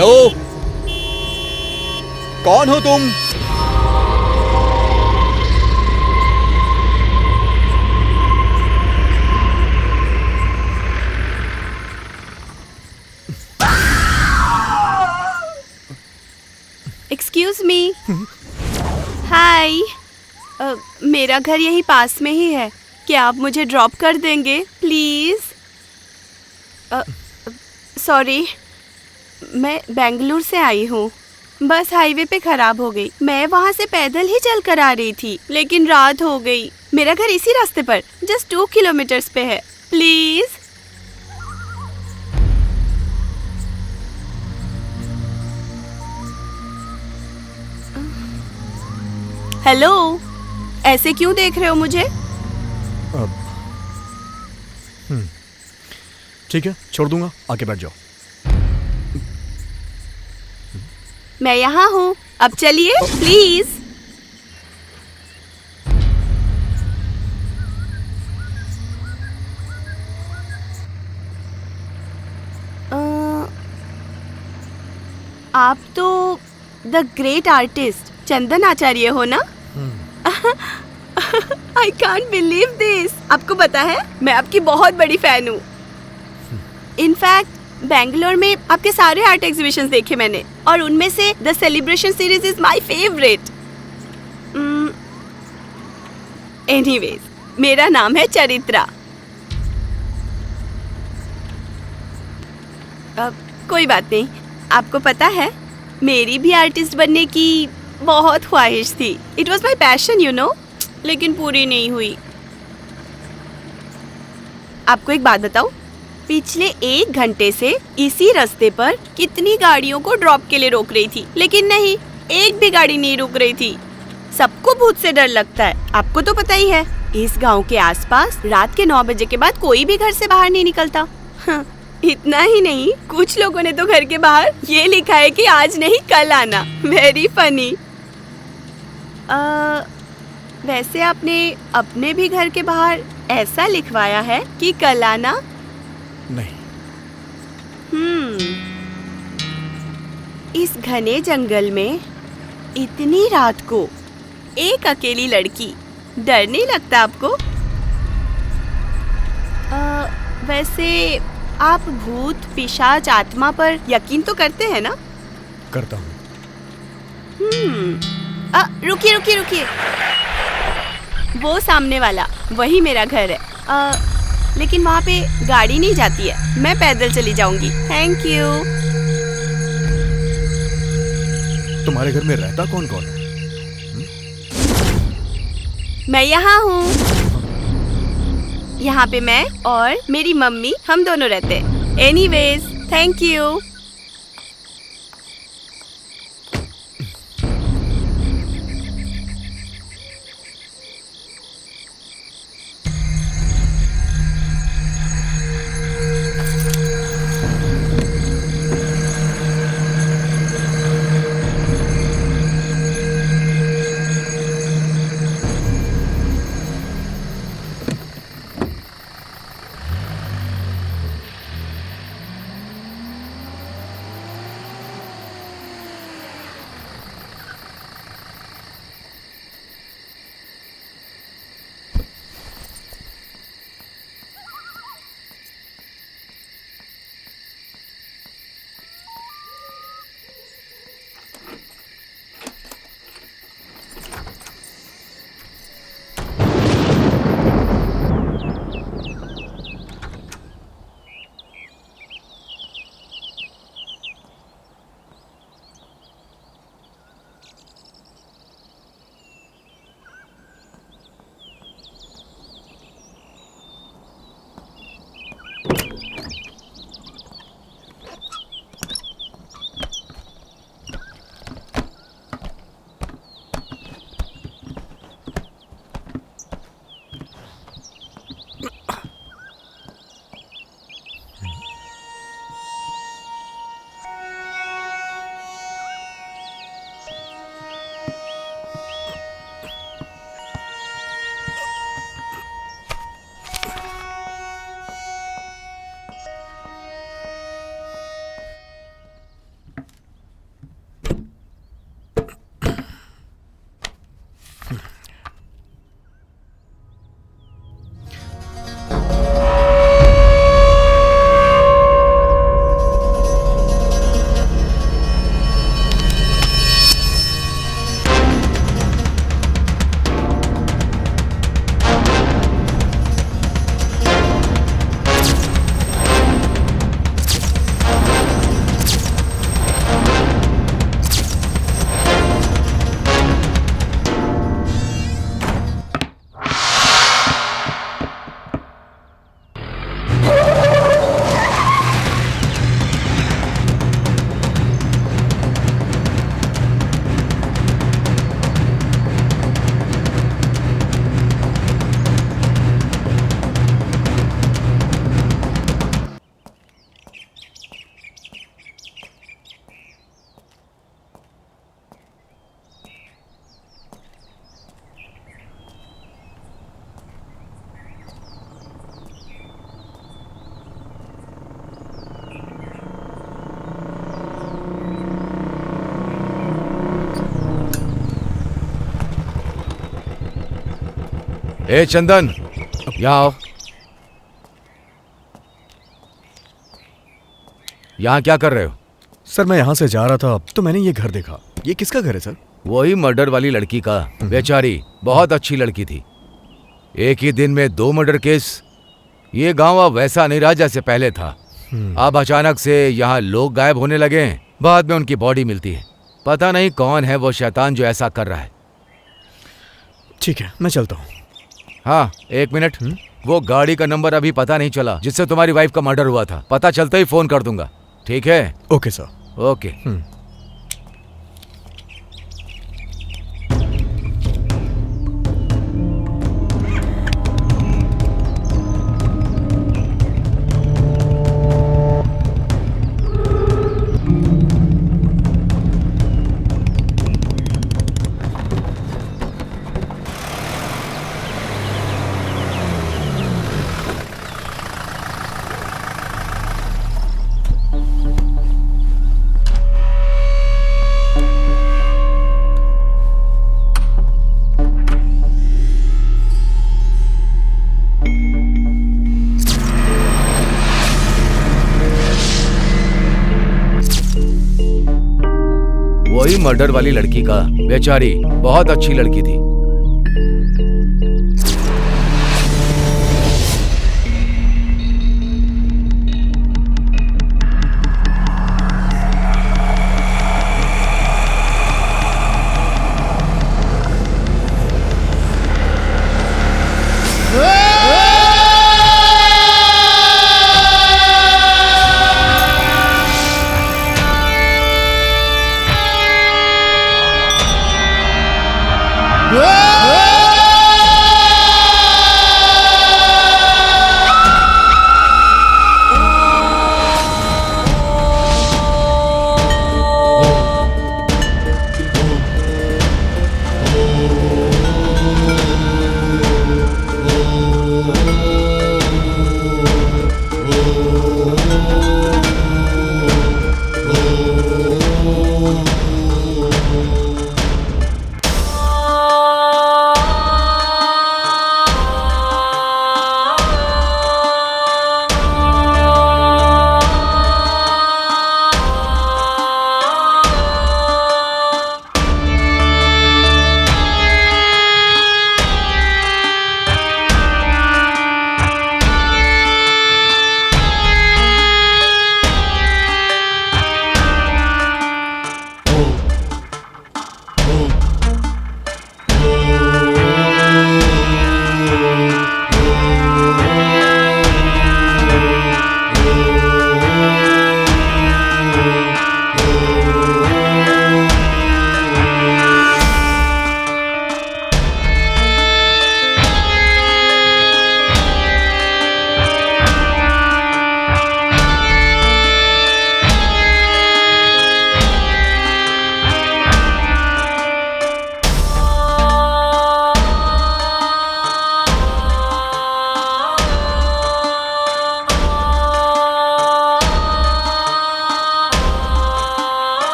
Hello, कौन हो तुम? Excuse me. हाय, मेरा घर यही पास में ही है। क्या आप मुझे ड्रॉप कर देंगे प्लीज? सॉरी, मैं बेंगलुरु से आई हूँ। बस हाईवे पे खराब हो गई। मैं वहाँ से पैदल ही चल कर आ रही थी, लेकिन रात हो गई। मेरा घर इसी रास्ते पर जस्ट 2 किलोमीटर्स पे है। प्लीज। हेलो, ऐसे क्यों देख रहे हो मुझे? ठीक है, छोड़ दूंगा, आके बैठ जाओ। मैं यहाँ हूँ, अब चलिए प्लीज। आप तो द ग्रेट आर्टिस्ट चंदन आचार्य हो ना? I can't believe this. आपको पता है, मैं आपकी बहुत बड़ी फैन हूँ। इनफैक्ट बेंगलोर में आपके सारे आर्ट एग्जीबिशंस देखे मैंने, और उनमें से the celebration series is my favourite. Anyways, मेरा नाम है चरित्रा। कोई बात नहीं। आपको पता है, मेरी भी आर्टिस्ट बनने की बहुत ख्वाहिश थी। It was my passion you know, लेकिन पूरी नहीं हुई। आपको एक बात बताऊं, पिछले 1 घंटे से इसी रास्ते पर कितनी गाड़ियों को ड्रॉप के लिए रोक रही थी, लेकिन नहीं, एक भी गाड़ी नहीं रुक रही थी। सबको भूत से डर लगता है, आपको तो पता ही है। इस गांव के आसपास रात के 9 बजे के बाद कोई भी घर से बाहर नहीं निकलता। इतना ही नहीं, कुछ लोगों ने तो घर के बाहर ये लिखा है कि आज नहीं कल आना। Very funny. वैसे आपने अपने भी घर के बाहर ऐसा लिखवाया है कि कल आना? नहीं। इस घने जंगल में इतनी रात को एक अकेली लड़की, डर नहीं लगता आपको? वैसे आप भूत, पिशाच, आत्मा पर यकीन तो करते हैं ना? करता हूँ। रुकिए रुकिए रुकिए, वो सामने वाला वही मेरा घर है। लेकिन वहाँ पे गाड़ी नहीं जाती है, मैं पैदल चली जाऊंगी। Thank you. तुम्हारे घर में रहता कौन कौन है? मैं यहाँ हूँ। यहाँ पे मैं और मेरी मम्मी, हम दोनों रहते हैं। Anyways, thank you. ए चंदन, यहाँ आओ। यहाँ क्या कर रहे हो? सर मैं यहाँ से जा रहा था तो मैंने ये घर देखा। ये किसका घर है सर? वही मर्डर वाली लड़की का। बेचारी बहुत अच्छी लड़की थी। एक ही दिन में 2 मर्डर केस। ये गांव अब वैसा नहीं रहा जैसे पहले था। अब अचानक से यहाँ लोग गायब होने लगे हैं। बाद में उनकी बॉडी मिलती है। पता नहीं कौन है वो शैतान जो ऐसा कर रहा है। ठीक है, मैं चलता हूँ। हाँ, 1 मिनट। वो गाड़ी का नंबर अभी पता नहीं चला जिससे तुम्हारी वाइफ का मर्डर हुआ था। पता चलते ही फोन कर दूंगा, ठीक है? Okay sir. ओके। वही मर्डर वाली लड़की का। बेचारी बहुत अच्छी लड़की थी।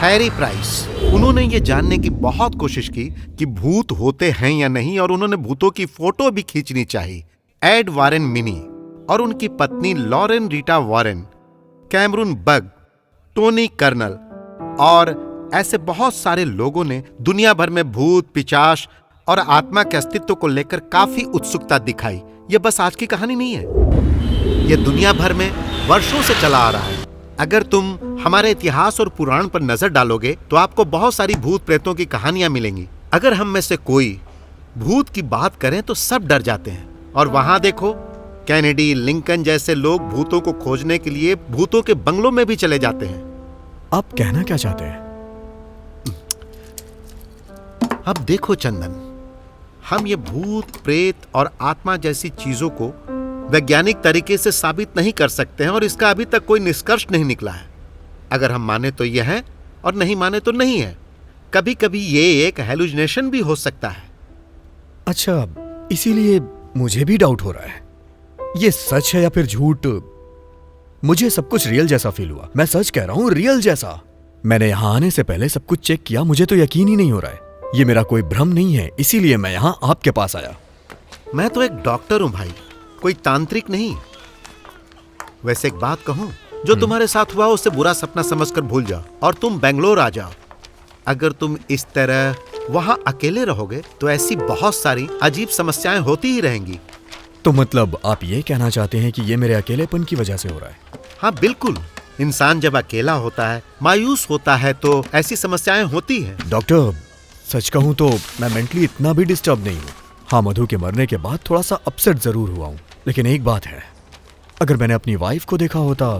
हैरी प्राइस, उन्होंने ये जानने की बहुत कोशिश की कि भूत होते हैं या नहीं, और उन्होंने भूतों की फोटो भी खींचनी चाहिए। एड वारेन मिनी और उनकी पत्नी लॉरेन रीटा वारेन, कैमरून बग, टोनी कर्नल और ऐसे बहुत सारे लोगों ने दुनिया भर में भूत, पिशाच और आत्मा के अस्तित्व को लेकर काफी उत्सुकता दिखाई। यह बस आज की कहानी नहीं है, यह दुनिया भर में वर्षों से चला आ रहा है। अगर तुम हमारे इतिहास और पुराण पर नजर डालोगे तो आपको बहुत सारी भूत प्रेतों की कहानियां मिलेंगी। अगर हम में से कोई भूत की बात करें तो सब डर जाते हैं। और वहां देखो, कैनेडी, लिंकन जैसे लोग भूतों को खोजने के लिए भूतों के बंगलों में भी चले जाते हैं। आप कहना क्या चाहते हैं? अब देखो चंदन, हम ये भूत, प्रेत और आत्मा जैसी चीजों को वैज्ञानिक तरीके से साबित नहीं कर सकते हैं और इसका अभी तक कोई निष्कर्ष नहीं निकला है। अगर हम माने तो यह है और नहीं माने तो नहीं है। कभी कभी ये एक हेलुसिनेशन भी हो सकता है। अच्छा, इसीलिए मुझे भी डाउट हो रहा है, ये सच है या फिर झूठ। मुझे सब कुछ रियल जैसा फील हुआ। मैं सच कह रहा हूं, रियल जैसा। मैंने यहां आने से पहले सब कुछ चेक किया, मुझे तो यकीन ही नहीं हो रहा है। ये मेरा कोई भ्रम नहीं है, इसीलिए मैं यहां आपके पास आया। मैं तो एक डॉक्टर हूं भाई, कोई तांत्रिक नहीं। वैसे एक बात कहूं, जो तुम्हारे साथ हुआ उसे बुरा सपना समझकर भूल जाओ और तुम बेंगलोर आ जाओ। अगर तुम इस तरह वहां अकेले रहोगे तो ऐसी बहुत सारी अजीब समस्याएं होती ही रहेंगी। तो मतलब आप ये कहना चाहते हैं कि ये मेरे अकेलेपन की वजह से हो रहा है? हाँ बिल्कुल। इंसान जब अकेला होता है, मायूस होता है, तो ऐसी समस्याएं होती हैं। डॉक्टर, सच कहूं तो मैं मेंटली इतना भी डिस्टर्ब नहीं हूं। हाँ, मधु के मरने के बाद थोड़ा सा अपसेट जरूर हुआ हूं, लेकिन एक बात है, अगर मैंने अपनी वाइफ को देखा होता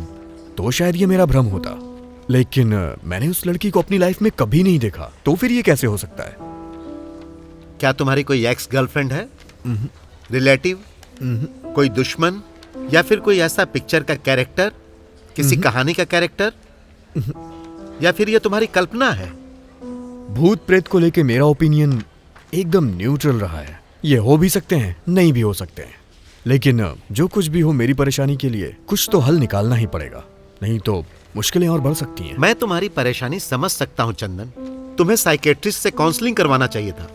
तो शायद ये मेरा भ्रम होता, लेकिन मैंने उस लड़की को अपनी लाइफ में कभी नहीं देखा, तो फिर ये कैसे हो सकता है? क्या तुम्हारी कोई एक्स गर्लफ्रेंड है, रिलेटिव, कोई दुश्मन, या फिर कोई ऐसा पिक्चर का कैरेक्टर, किसी कहानी का कैरेक्टर, या फिर ये तुम्हारी कल्पना है? भूत प्रेत को लेके मेरा ओपिनियन एकदम न्यूट्रल रहा है। ये हो भी सकते हैं, नहीं भी हो सकते हैं, लेकिन जो कुछ भी हो, मेरी परेशानी के लिए कुछ तो हल निकालना ही पड़ेगा, नहीं तो मुश्किलें और बढ़ सकती हैं। मैं तुम्हारी परेशानी समझ सकता हूं चंदन। तुम्हें साइकेट्रिस्ट से काउंसलिंग करवाना चाहिए था,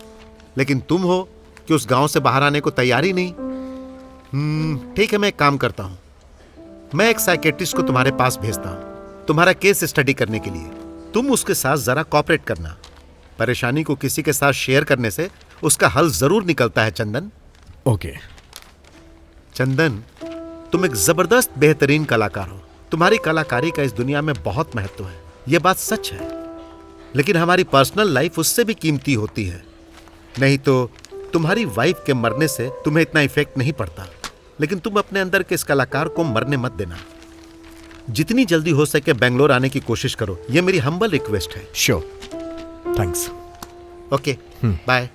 लेकिन तुम हो कि उस गांव से बाहर आने को तैयार ही नहीं। ठीक है, मैं एक काम करता हूं, मैं एक साइकेट्रिस्ट को तुम्हारे पास भेजता हूं तुम्हारा केस स्टडी करने के लिए। तुम उसके साथ जरा कोऑपरेट करना। परेशानी को किसी के साथ शेयर करने से उसका हल जरूर निकलता है चंदन। ओके। चंदन, तुम एक जबरदस्त बेहतरीन कलाकार हो। तुम्हारी कलाकारी का इस दुनिया में बहुत महत्व है, यह बात सच है, लेकिन हमारी पर्सनल लाइफ उससे भी कीमती होती है। नहीं तो तुम्हारी वाइफ के मरने से तुम्हें इतना इफेक्ट नहीं पड़ता, लेकिन तुम अपने अंदर के इस कलाकार को मरने मत देना। जितनी जल्दी हो सके बेंगलोर आने की कोशिश करो, यह मेरी हम्बल रिक्वेस्ट है। Sure, thanks. Okay, bye.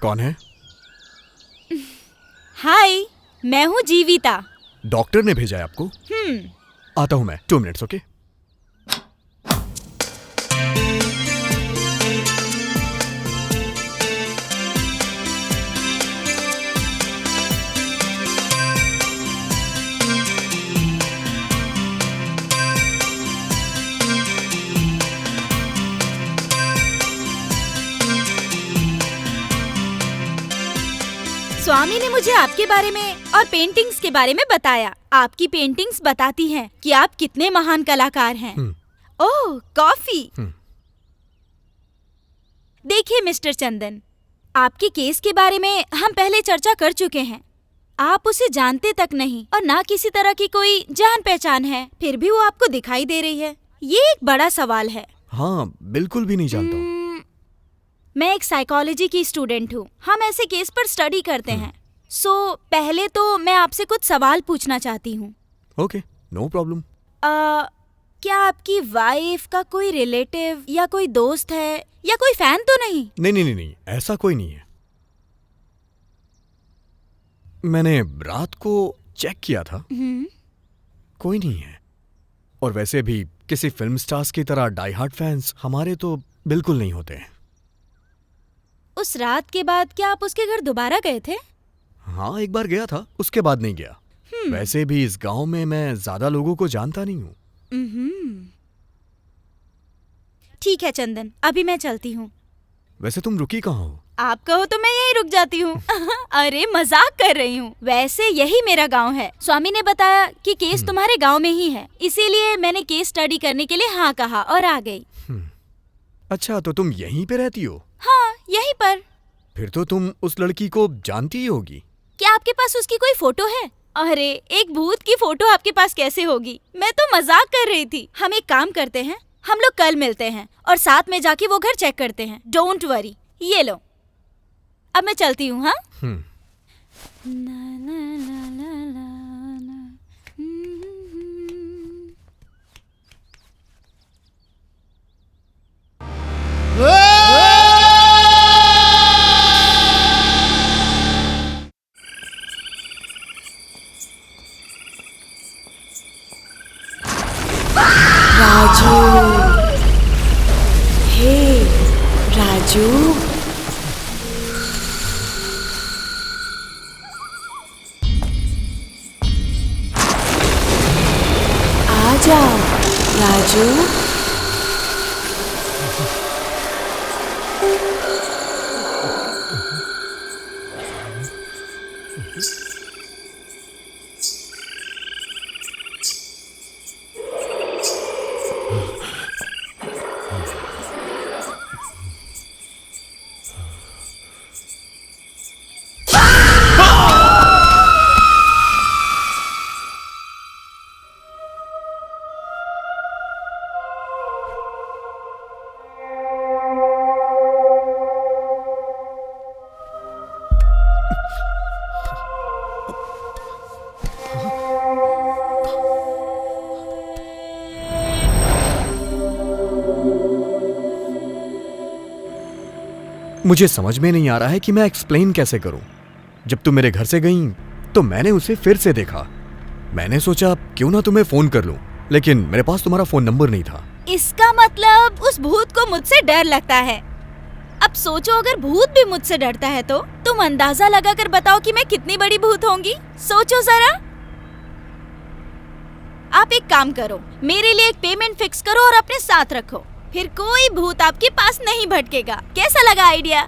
कौन है? हाय, मैं हूँ जीविता। डॉक्टर ने भेजा है आपको? आता हूं मैं, 2 मिनट्स। ओके। स्वामी ने मुझे आपके बारे में और पेंटिंग्स के बारे में बताया। आपकी पेंटिंग्स बताती हैं कि आप कितने महान कलाकार हैं। ओह, कॉफी। देखिए मिस्टर चंदन, आपके केस के बारे में हम पहले चर्चा कर चुके हैं। आप उसे जानते तक नहीं और ना किसी तरह की कोई जान पहचान है, फिर भी वो आपको दिखाई दे रही है। ये एक बड़ा सवाल है। हाँ, बिल्कुल भी नहीं जानता हूँ। मैं एक साइकोलॉजी की स्टूडेंट हूँ। हम ऐसे केस पर स्टडी करते हैं। पहले तो मैं आपसे कुछ सवाल पूछना चाहती हूँ। Okay, no problem. क्या आपकी वाइफ का कोई रिलेटिव या कोई दोस्त है या कोई फैन तो नहीं? नहीं, ऐसा कोई नहीं है। मैंने रात को चेक किया था, कोई नहीं है। और वैसे भी किसी फिल्म स्टार्स की तरह डाई हार्ड फैंस हमारे तो बिल्कुल नहीं होते हैं। उस रात के बाद क्या आप उसके घर दोबारा गए थे? हाँ, एक बार गया था, उसके बाद नहीं गया। वैसे भी इस गांव में मैं ज्यादा लोगों को जानता नहीं हूँ। ठीक है चंदन, अभी मैं चलती हूँ। वैसे तुम रुकी कहाँ हो? आप कहो तो मैं यही रुक जाती हूँ। अरे मजाक कर रही हूँ। वैसे यही मेरा गांव है। स्वामी ने बताया कि केस तुम्हारे गांव में ही है, इसीलिए मैंने केस स्टडी करने के लिए हाँ कहा और आ गई। अच्छा, तो तुम यहीं पे रहती हो? हाँ, यहीं पर। फिर तो तुम उस लड़की को जानती ही होगी। क्या आपके पास उसकी कोई फोटो है? अरे, एक भूत की फोटो आपके पास कैसे होगी? मैं तो मजाक कर रही थी। हम एक काम करते हैं, हम लोग कल मिलते हैं और साथ में जाके वो घर चेक करते हैं। Don't worry. ये लो, अब मैं चलती हूँ। हाँ। राजू, हे राजू, आ जाओ राजू। मुझे समझ में नहीं आ रहा है कि मैं एक्सप्लेन कैसे करूं। जब तुम मेरे घर से गई तो मैंने उसे फिर से देखा। मैंने सोचा क्यों ना तुम्हें फोन कर लूं, लेकिन मेरे पास तुम्हारा फोन नंबर नहीं था। इसका मतलब उस भूत को मुझसे डर लगता है। अब सोचो, अगर भूत भी मुझसे डरता है तो तुम अंदाजा लगाकर बताओ कि मैं कितनी बड़ी भूत होंगी। सोचो जरा। आप एक काम करो, मेरे लिए एक पेमेंट फिक्स करो और अपने साथ रखो, फिर कोई भूत आपके पास नहीं भटकेगा। कैसा लगा आइडिया?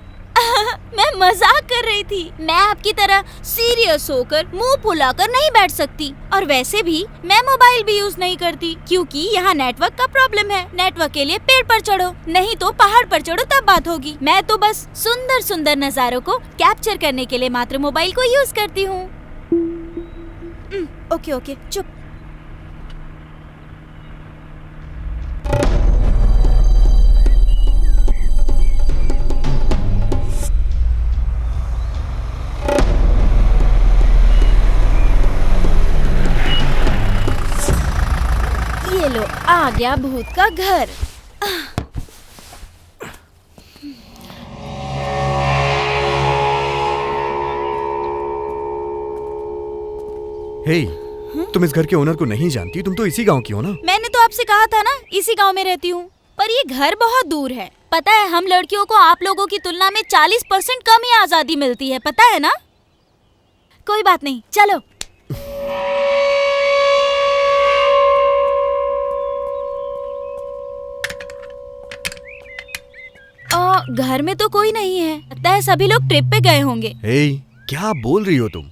मैं मजाक कर रही थी। मैं आपकी तरह सीरियस होकर मुंह फुलाकर नहीं बैठ सकती, और वैसे भी मैं मोबाइल भी यूज नहीं करती क्योंकि यहाँ नेटवर्क का प्रॉब्लम है। नेटवर्क के लिए पेड़ पर चढ़ो, नहीं तो पहाड़ पर चढ़ो, तब बात होगी। मैं तो बस सुंदर सुंदर नजारों को कैप्चर करने के लिए मात्र मोबाइल को यूज करती हूँ। ओके, चुप। ये लो, आ गया भूत का घर। हे, तुम इस घर के ओनर को नहीं जानती? तुम तो इसी गांव की हो ना? मैंने तो आपसे कहा था ना, इसी गांव में रहती हूँ, पर ये घर बहुत दूर है। पता है, हम लड़कियों को आप लोगों की तुलना में 40% कम ही आजादी मिलती है, पता है ना? कोई बात नहीं, चलो। घर में तो कोई नहीं है, लगता है सभी लोग ट्रिप पे गए होंगे। हे, क्या बोल रही हो तुम?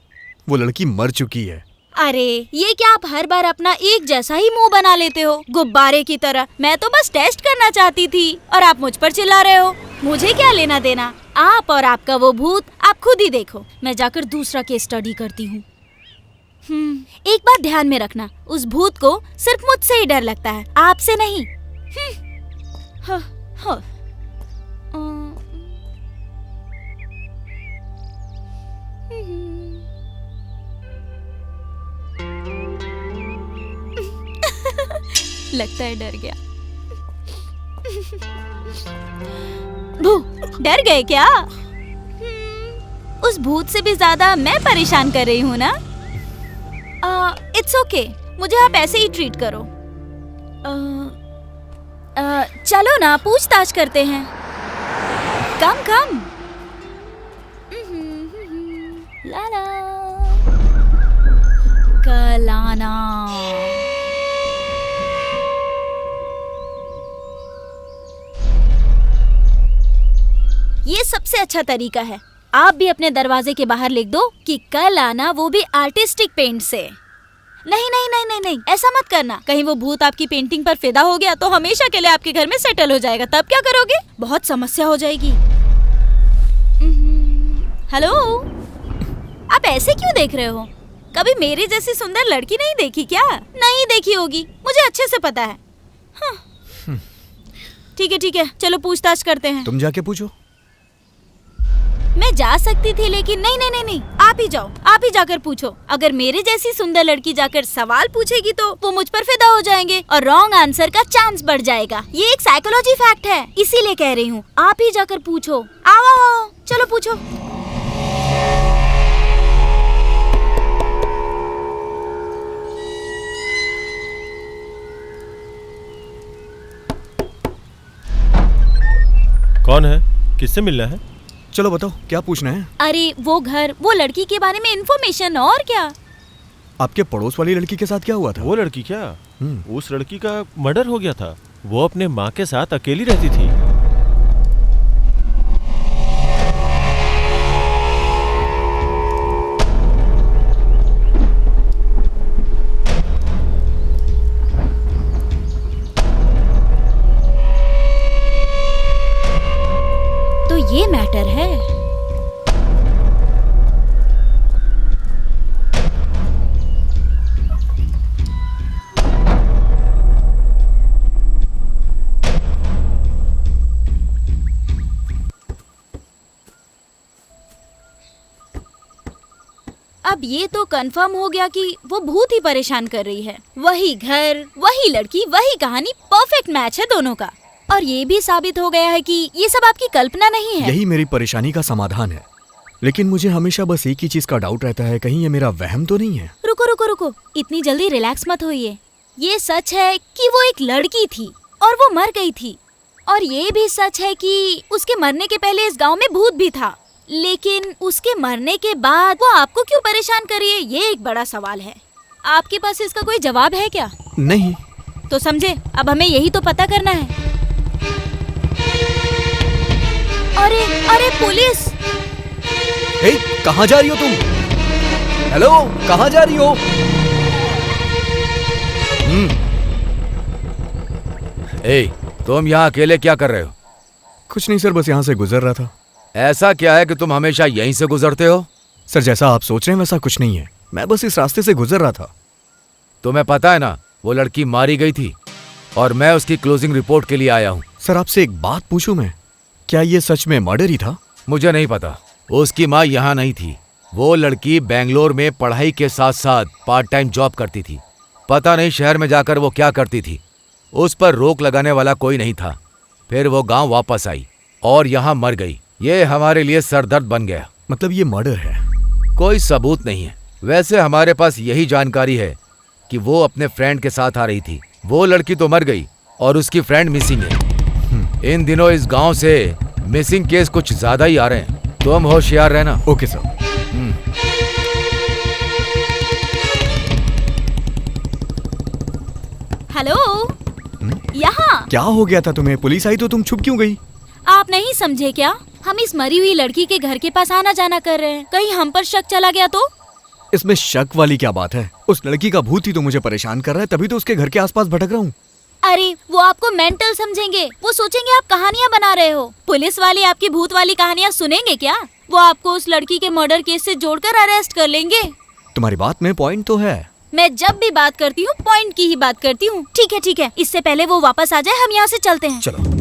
वो लड़की मर चुकी है। अरे, ये क्या आप हर बार अपना एक जैसा ही मुंह बना लेते हो, गुब्बारे की तरह? मैं तो बस टेस्ट करना चाहती थी और आप मुझ पर चिल्ला रहे हो। मुझे क्या लेना देना? आप और आपका वो भूत आप खुद ही देखो। मैं जाकर दूसरा केस स्टडी करती हूँ। एक बात ध्यान में रखना, उस भूत को सिर्फ मुझसे ही डर लगता है, आपसे नहीं। हाँ, हाँ। लगता है डर गया। भू, डर गए क्या? उस भूत से भी ज्यादा मैं परेशान कर रही हूँ ना? इट्स ओके, मुझे आप ऐसे ही ट्रीट करो। चलो ना, पूछताछ करते हैं। कम कम। लाला कलाना। ये सबसे अच्छा तरीका है। आप भी अपने दरवाजे के बाहर लिख दो कि कल आना, वो भी आर्टिस्टिक पेंट से। नहीं नहीं नहीं नहीं नहीं, ऐसा मत करना। कहीं वो भूत आपकी पेंटिंग पर फिदा हो गया तो हमेशा के लिए आपके घर में सेटल हो जाएगा, तब क्या करोगे? बहुत समस्या हो जाएगी। हेलो, आप ऐसे क्यों देख रहे हो? कभी मेरी जैसी सुंदर लड़की नहीं देखी क्या? नहीं देखी होगी, मुझे अच्छे से पता है। ठीक है, चलो पूछताछ करते हैं। तुम जाके पूछो। मैं जा सकती थी लेकिन नहीं, आप ही जाओ, आप ही जाकर पूछो। अगर मेरे जैसी सुंदर लड़की जाकर सवाल पूछेगी तो वो मुझ पर फिदा हो जाएंगे और रॉन्ग आंसर का चांस बढ़ जाएगा। ये एक साइकोलॉजी फैक्ट है, इसीलिए कह रही हूँ। आप ही जाकर पूछो। आओ, चलो पूछो। कौन है? किससे मिलना है? चलो बताओ, क्या पूछना है? अरे वो घर, वो लड़की के बारे में इन्फॉर्मेशन। और क्या? आपके पड़ोस वाली लड़की के साथ क्या हुआ था? वो लड़की क्या? उस लड़की का मर्डर हो गया था। वो अपने माँ के साथ अकेली रहती थी। तो ये मैटर है। अब ये तो कंफर्म हो गया कि वो भूत ही परेशान कर रही है। वही घर, वही लड़की, वही कहानी, परफेक्ट मैच है दोनों का। और ये भी साबित हो गया है कि ये सब आपकी कल्पना नहीं है। यही मेरी परेशानी का समाधान है। लेकिन मुझे हमेशा बस एक ही चीज का डाउट रहता है, कहीं ये मेरा वहम तो नहीं है। रुको, इतनी जल्दी रिलैक्स मत होइए। ये सच है कि वो एक लड़की थी और वो मर गई थी। और ये भी सच है कि उसके मरने के पहले इस गांव में भूत भी था। लेकिन उसके मरने के बाद वो आपको क्यों परेशान कर रही है, ये एक बड़ा सवाल है। आपके पास इसका कोई जवाब है क्या? नहीं। तो समझे, अब हमें यही तो पता करना है। अरे पुलिस! कहाँ जा रही हो तुम? हेलो, कहाँ जा रही हो? तुम यहाँ अकेले क्या कर रहे हो? कुछ नहीं सर, बस यहाँ से गुजर रहा था। ऐसा क्या है कि तुम हमेशा यहीं से गुजरते हो? सर, जैसा आप सोच रहे हैं वैसा कुछ नहीं है। मैं बस इस रास्ते से गुजर रहा था। तुम्हें पता है ना, वो लड़की मारी गई थी और मैं उसकी क्लोजिंग रिपोर्ट के लिए आया हूँ। सर, आपसे एक बात पूछूं मैं, क्या ये सच में मर्डर ही था? मुझे नहीं पता। उसकी माँ यहाँ नहीं थी। वो लड़की बेंगलोर में पढ़ाई के साथ साथ पार्ट टाइम जॉब करती थी। पता नहीं शहर में जाकर वो क्या करती थी। उस पर रोक लगाने वाला कोई नहीं था। फिर वो गांव वापस आई और यहाँ मर गई। ये हमारे लिए सरदर्द बन गया। मतलब ये मर्डर है? कोई सबूत नहीं है। वैसे हमारे पास यही जानकारी है कि वो अपने फ्रेंड के साथ आ रही थी। वो लड़की तो मर गई और उसकी फ्रेंड मिसिंग है। इन दिनों इस गांव से मिसिंग केस कुछ ज्यादा ही आ रहे हैं। तुम होशियार रहना। Okay sir. हेलो, यहाँ क्या हो गया था तुम्हें? पुलिस आई तो तुम छुप क्यों गई? आप नहीं समझे क्या? हम इस मरी हुई लड़की के घर के पास आना जाना कर रहे हैं। कहीं हम पर शक चला गया तो? इसमें शक वाली क्या बात है? उस लड़की का भूत ही तो मुझे परेशान कर रहा है, तभी तो उसके घर के आसपास भटक रहा हूँ। अरे वो आपको मेंटल समझेंगे, वो सोचेंगे आप कहानियाँ बना रहे हो। पुलिस वाले आपकी भूत वाली कहानियाँ सुनेंगे क्या? वो आपको उस लड़की के मर्डर केस से जोड़कर अरेस्ट कर लेंगे। तुम्हारी बात में पॉइंट तो है। मैं जब भी बात करती हूँ पॉइंट की ही बात करती हूँ। ठीक है, इससे पहले वो वापस आ जाए हम यहाँ से चलते हैं। चलो।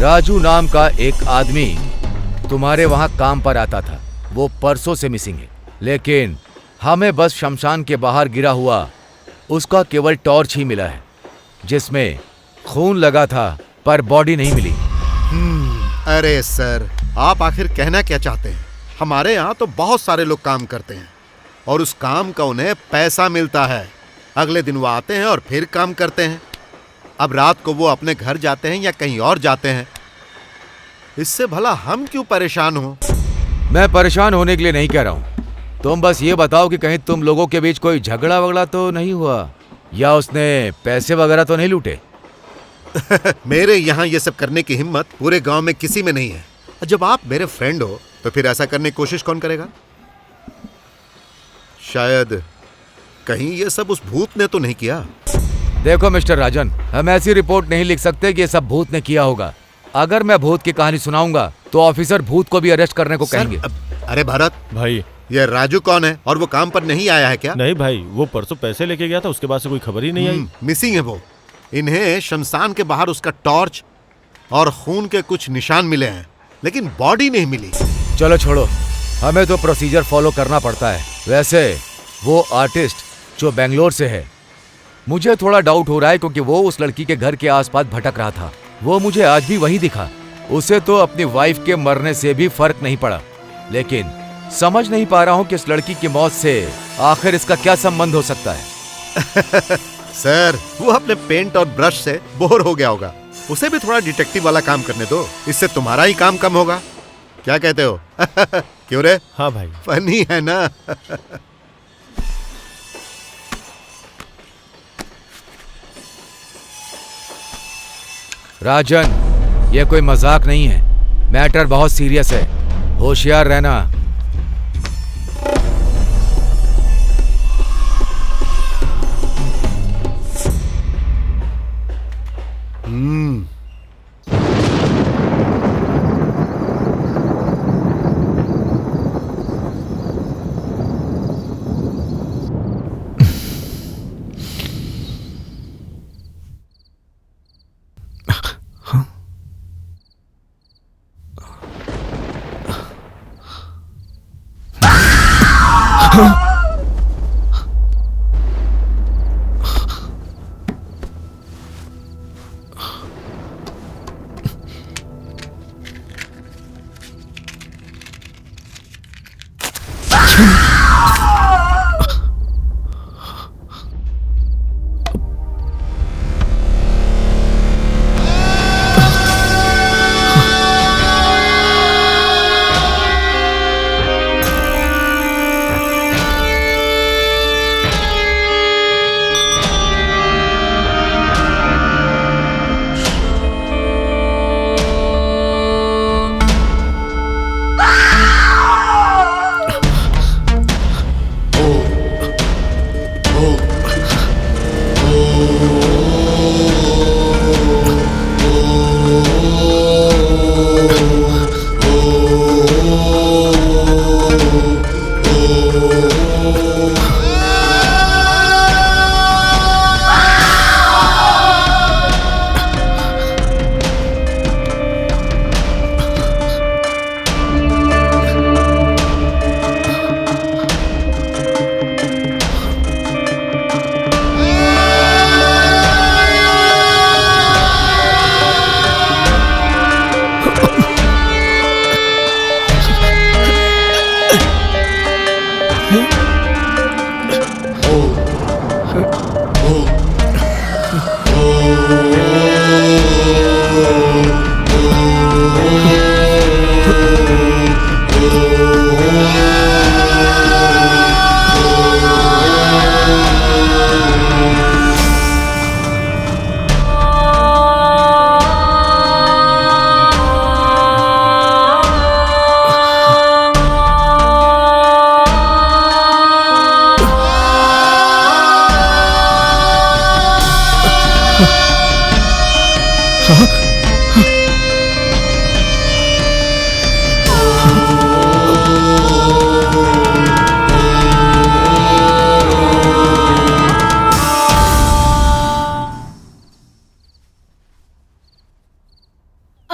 राजू नाम का एक आदमी तुम्हारे वहां काम पर आता था। वो परसों से मिसिंग है, लेकिन हमें बस शमशान के बाहर गिरा हुआ उसका केवल टॉर्च ही मिला है, जिसमें खून लगा था पर बॉडी नहीं मिली। अरे सर, आप आखिर कहना क्या चाहते हैं? हमारे यहाँ तो बहुत सारे लोग काम करते हैं और उस काम का उन्हें पैसा मिलता है। अगले दिन वो आते हैं और फिर काम करते हैं। अब रात को वो अपने घर जाते हैं या कहीं और जाते हैं। इससे भला हम क्यों परेशान हो? मैं परेशान होने के लिए नहीं कह रहा हूं। तुम बस ये बताओ कि कहीं तुम लोगों के बीच कोई झगड़ा वगड़ा तो नहीं हुआ, या उसने पैसे वगैरह तो नहीं लूटे? मेरे यहाँ ये सब करने की हिम्मत पूरे गांव में किसी में नहीं है। जब आप मेरे फ्रेंड हो तो फिर ऐसा करने की कोशिश कौन करेगा? शायद कहीं ये सब उस भूत ने तो नहीं किया। देखो मिस्टर राजन, हम ऐसी रिपोर्ट नहीं लिख सकते कि ये सब भूत ने किया होगा। अगर मैं भूत की कहानी सुनाऊंगा तो ऑफिसर भूत को भी अरेस्ट करने को कहेंगे। अरे भारत भाई, ये राजू कौन है और वो काम पर नहीं आया है क्या? नहीं भाई, वो परसों पैसे लेके गया था, उसके बाद से कोई खबर ही नहीं आई। मिसिंग है वो। इन्हें शमशान के बाहर उसका टॉर्च और खून के कुछ निशान मिले हैं, लेकिन बॉडी नहीं मिली। चलो छोड़ो, हमें तो प्रोसीजर फॉलो करना पड़ता है। वैसे वो आर्टिस्ट जो बेंगलोर से है, मुझे थोड़ा डाउट हो रहा है क्योंकि वो उस लड़की के घर के आसपास भटक रहा था। वो मुझे आज भी वहीं दिखा। उसे तो अपनी वाइफ के मरने से भी फर्क नहीं पड़ा, लेकिन समझ नहीं पा रहा हूँ कि इस लड़की की मौत से आखिर इसका क्या संबंध हो सकता है। सर, वो अपने पेंट और ब्रश से बोर हो गया होगा। उसे भी थोड़ा डिटेक्टिव वाला काम करने दो, इससे तुम्हारा ही काम कम होगा। क्या कहते हो? क्यों रे? हाँ भाई, फनी है ना? राजन, ये कोई मजाक नहीं है। मैटर बहुत सीरियस है, होशियार रहना।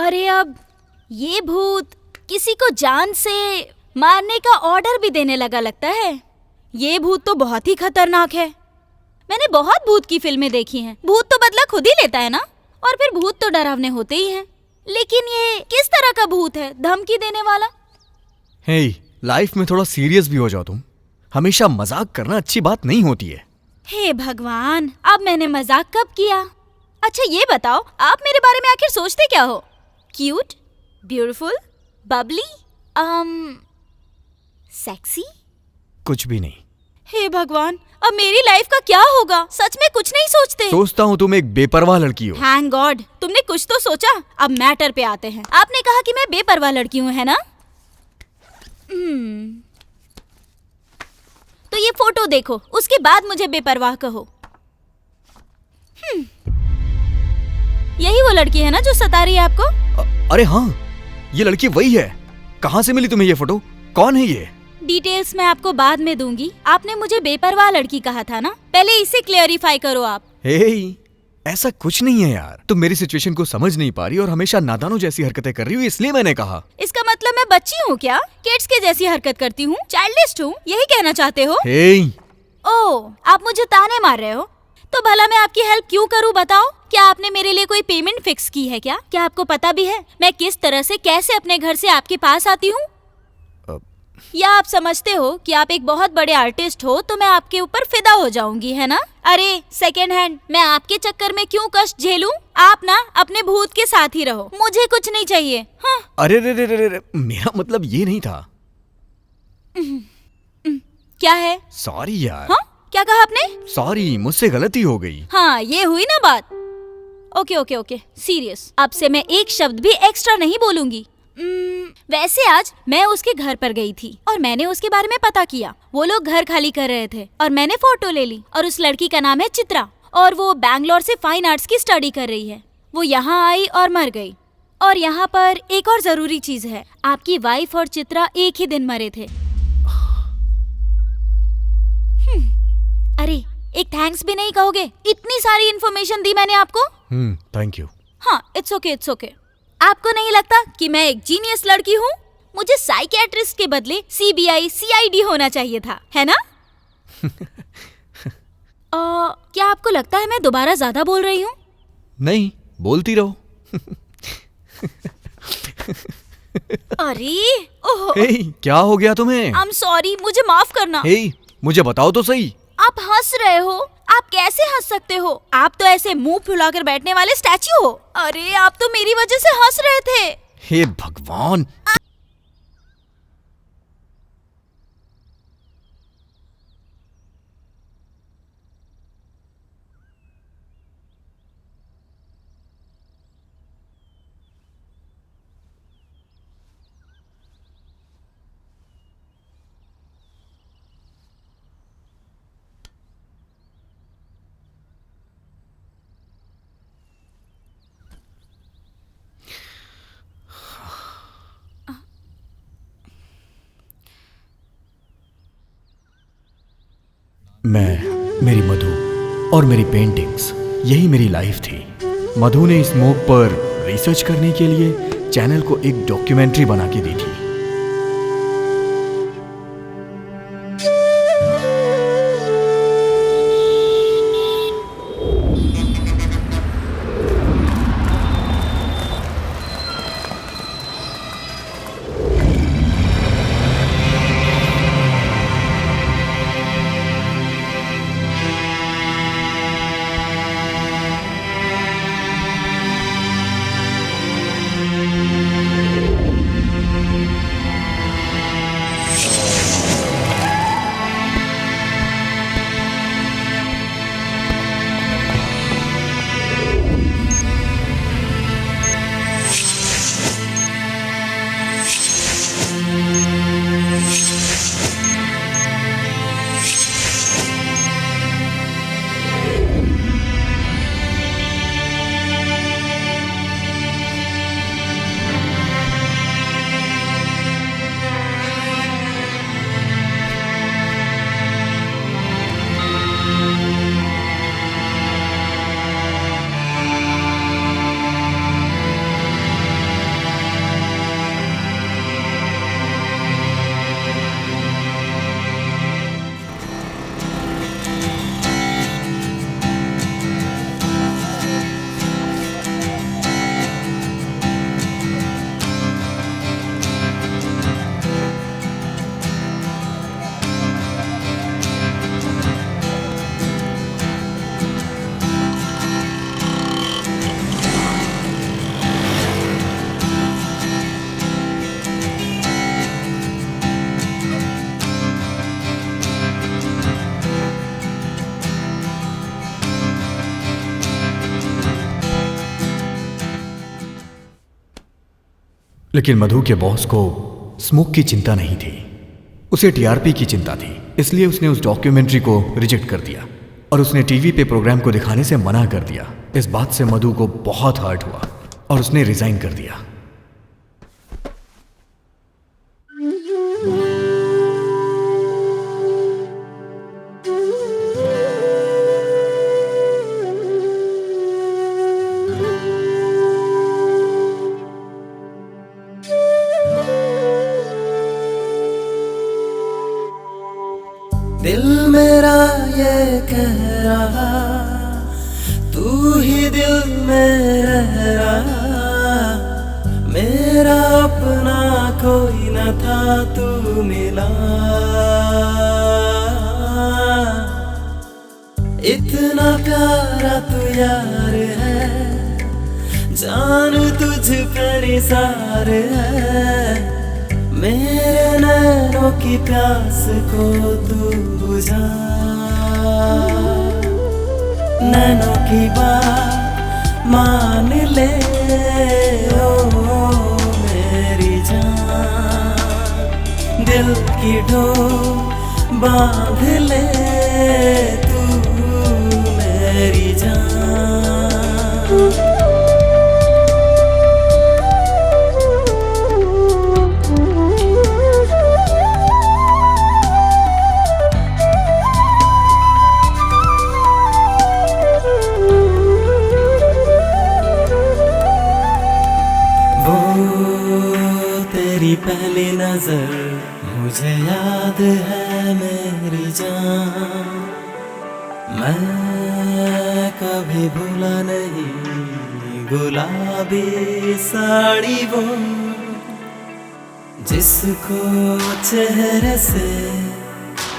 अरे अब ये भूत किसी को जान से मारने का ऑर्डर भी देने लगा लगता है। ये भूत तो बहुत ही खतरनाक है। मैंने बहुत भूत की फिल्में देखी हैं। भूत तो बदला खुद ही लेता है ना, और फिर भूत तो डरावने होते ही हैं। लेकिन ये किस तरह का भूत है, धमकी देने वाला? हे, लाइफ में थोड़ा सीरियस भी हो जाओ तुम। हमेशा मजाक करना अच्छी बात नहीं होती है। हे भगवान, अब मैंने मजाक कब किया? अच्छा ये बताओ, आप मेरे बारे में आखिर सोचते क्या हो? Cute, beautiful, Babli, sexy? कुछ भी नहीं। हे भगवान, अब मेरी लाइफ का क्या होगा? सच में कुछ नहीं सोचते? सोचता हूँ तुम एक बेपरवाह लड़की हो। थैंक गॉड, तुमने कुछ तो सोचा। अब मैटर पे आते हैं। आपने कहा कि मैं बेपरवाह लड़की हूँ, है ना? तो ये फोटो देखो, उसके बाद मुझे बेपरवाह कहो। यही वो लड़की है ना जो सता रही है आपको? अरे हाँ, ये लड़की वही है। कहाँ से मिली तुम्हें ये फोटो? कौन है ये? डिटेल्स मैं आपको बाद में दूंगी। आपने मुझे बेपरवाह लड़की कहा था ना, पहले इसे क्लेरिफाई करो आप। हे, ऐसा कुछ नहीं है यार। तुम मेरी सिचुएशन को समझ नहीं पा रही और हमेशा नादानों जैसी हरकतें कर रही हो, इसलिए मैंने कहा। इसका मतलब मैं बच्ची हूँ क्या? किड्स के जैसी हरकत करती हूँ, चाइल्डिश हूँ, यही कहना चाहते हो? हे, ओह, आप मुझे ताने मार रहे हो? तो भला मैं आपकी हेल्प क्यों करूं बताओ? क्या आपने मेरे लिए कोई पेमेंट फिक्स की है क्या? क्या आपको पता भी है मैं किस तरह से कैसे अपने घर से आपके पास आती हूँ? या आप समझते हो कि आप एक बहुत बड़े आर्टिस्ट हो तो मैं आपके ऊपर फिदा हो जाऊंगी, है ना? अरे सेकेंड हैंड, मैं आपके चक्कर में क्यों कष्ट झेलूं? आप ना अपने भूत के साथ ही रहो, मुझे कुछ नहीं चाहिए। हाँ। अरे रे रे रे रे, मेरा मतलब ये नहीं था। क्या है? सॉरी यार। हाँ? क्या कहा आपने? सॉरी, मुझसे गलती हो गई। हाँ, ये हुई ना बात। Okay okay okay, serious. अब से मैं एक शब्द भी एक्स्ट्रा नहीं बोलूंगी। वैसे आज मैं उसके घर पर गई थी और मैंने उसके बारे में पता किया। वो लोग घर खाली कर रहे थे और मैंने फोटो ले ली। और उस लड़की का नाम है चित्रा और वो बैंगलोर से फाइन आर्ट्स की स्टडी कर रही है। वो यहाँ आई और मर गई। और यहाँ पर एक और जरूरी चीज है, आपकी वाइफ और चित्रा एक ही दिन मरे थे। अरे एक थैंक्स भी नहीं कहोगे? इतनी सारी इन्फॉर्मेशन दी मैंने आपको। Thank you. हाँ, इट्स ओके इट्स ओके। आपको नहीं लगता कि मैं एक जीनियस लड़की हूँ? मुझे साइकियाट्रिस्ट के बदले सीबीआई सीआईडी होना चाहिए था, है ना? क्या आपको लगता है मैं दोबारा ज्यादा बोल रही हूँ? नहीं, बोलती रहो। अरे ओह, हे, क्या हो गया तुम्हें? आई एम सॉरी, मुझे माफ करना। हे, मुझे बताओ तो सही। आप हंस रहे हो? आप कैसे हंस सकते हो? आप तो ऐसे मुंह फुलाकर बैठने वाले स्टैच्यू हो। अरे आप तो मेरी वजह से हंस रहे थे। हे भगवान। मैं, मेरी मधु और मेरी पेंटिंग्स, यही मेरी लाइफ थी। मधु ने स्मोक पर रिसर्च करने के लिए चैनल को एक डॉक्यूमेंट्री बना के दी थी। लेकिन मधु के बॉस को स्मोक की चिंता नहीं थी, उसे टीआरपी की चिंता थी। इसलिए उसने उस डॉक्यूमेंट्री को रिजेक्ट कर दिया और उसने टीवी पे प्रोग्राम को दिखाने से मना कर दिया। इस बात से मधु को बहुत हर्ट हुआ और उसने रिजाइन कर दिया। दिल मेरा ये कह रहा, तू ही दिल में रह रहा। मेरा अपना कोई न था, तू मिला। इतना प्यारा तू यार है, जान तुझ पे निसार है। मेरे नैनों की प्यास को तू बुझा। नैनों की बात मान ले ओ मेरी जान। दिल की डोर बांध ले तू मेरी जान। पहली नजर मुझे याद है मेरी जान। मैं कभी भूला नहीं गुलाबी साड़ी वो, जिसको चेहरे से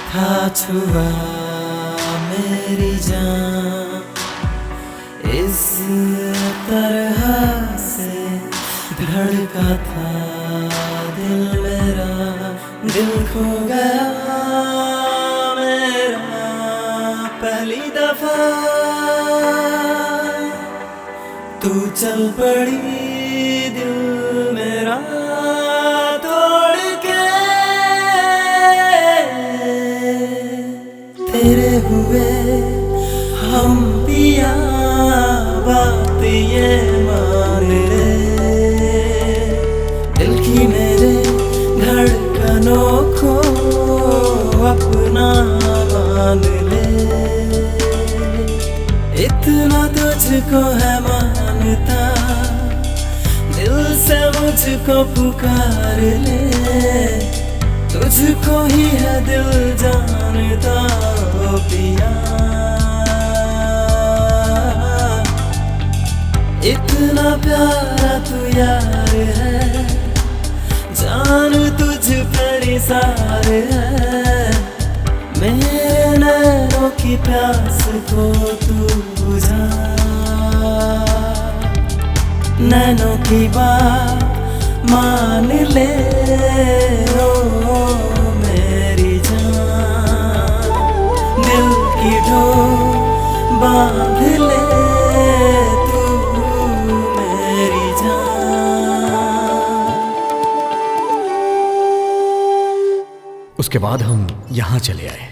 था छुआ मेरी जान। इस तरह से धड़का था दिल मेरा, दिल खो गया मेरा पहली दफा। तू चल पड़ी दिल मेरा तोड़ के। तेरे हुए हम पिया, बात ये मान ले। दिल की मेरे धड़कनों को अपना मान ले। इतना तुझको है मानता, दिल से मुझको पुकार ले। तुझको ही है दिल जानता ओ पिया। इतना प्यारा तू यार है, जान तुझ पे निसार है। मेरे नैनों की प्यास को तू बुझा। नैनों की बात मान ले ओ मेरी जान। दिल की डोर बांध ले तू मेरी जान। उसके बाद हम यहाँ चले आए।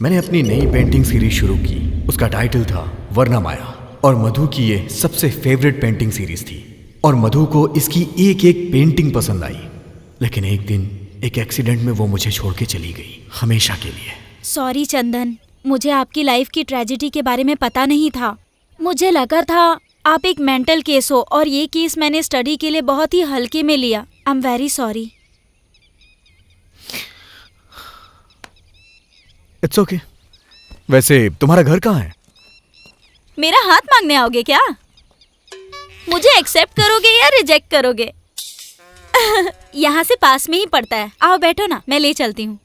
मैंने अपनी नई पेंटिंग सीरीज शुरू की। उसका टाइटल था वर्णमाया और मधु की ये सबसे फेवरेट पेंटिंग सीरीज थी और मधु को इसकी एक एक पेंटिंग पसंद आई। लेकिन एक दिन एक एक्सीडेंट में वो मुझे छोड़ के चली गई, हमेशा के लिए। सॉरी चंदन, मुझे आपकी लाइफ की ट्रेजेडी के बारे में पता नहीं था। मुझे लगा था आप एक मेंटल केस हो और ये केस मैंने स्टडी के लिए बहुत ही हल्के में लिया। I am very sorry. It's okay. वैसे तुम्हारा घर कहाँ है? मेरा हाथ मांगने आओगे क्या? मुझे एक्सेप्ट करोगे या रिजेक्ट करोगे? यहाँ से पास में ही पड़ता है। आओ बैठो ना, मैं ले चलती हूँ।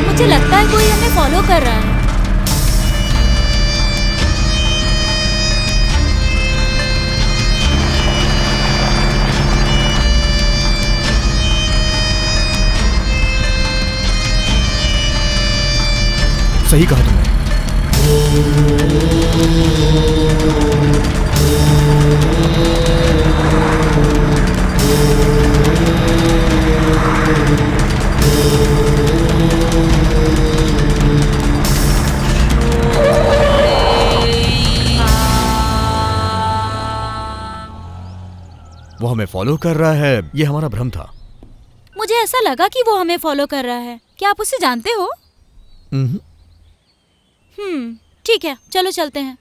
मुझे लगता है कोई हमें फॉलो कर रहा है। सही कहा तुमने। वो हमें फॉलो कर रहा है, ये हमारा भ्रम था। मुझे ऐसा लगा कि वो हमें फॉलो कर रहा है। क्या आप उसे जानते हो? ठीक है, चलो चलते हैं।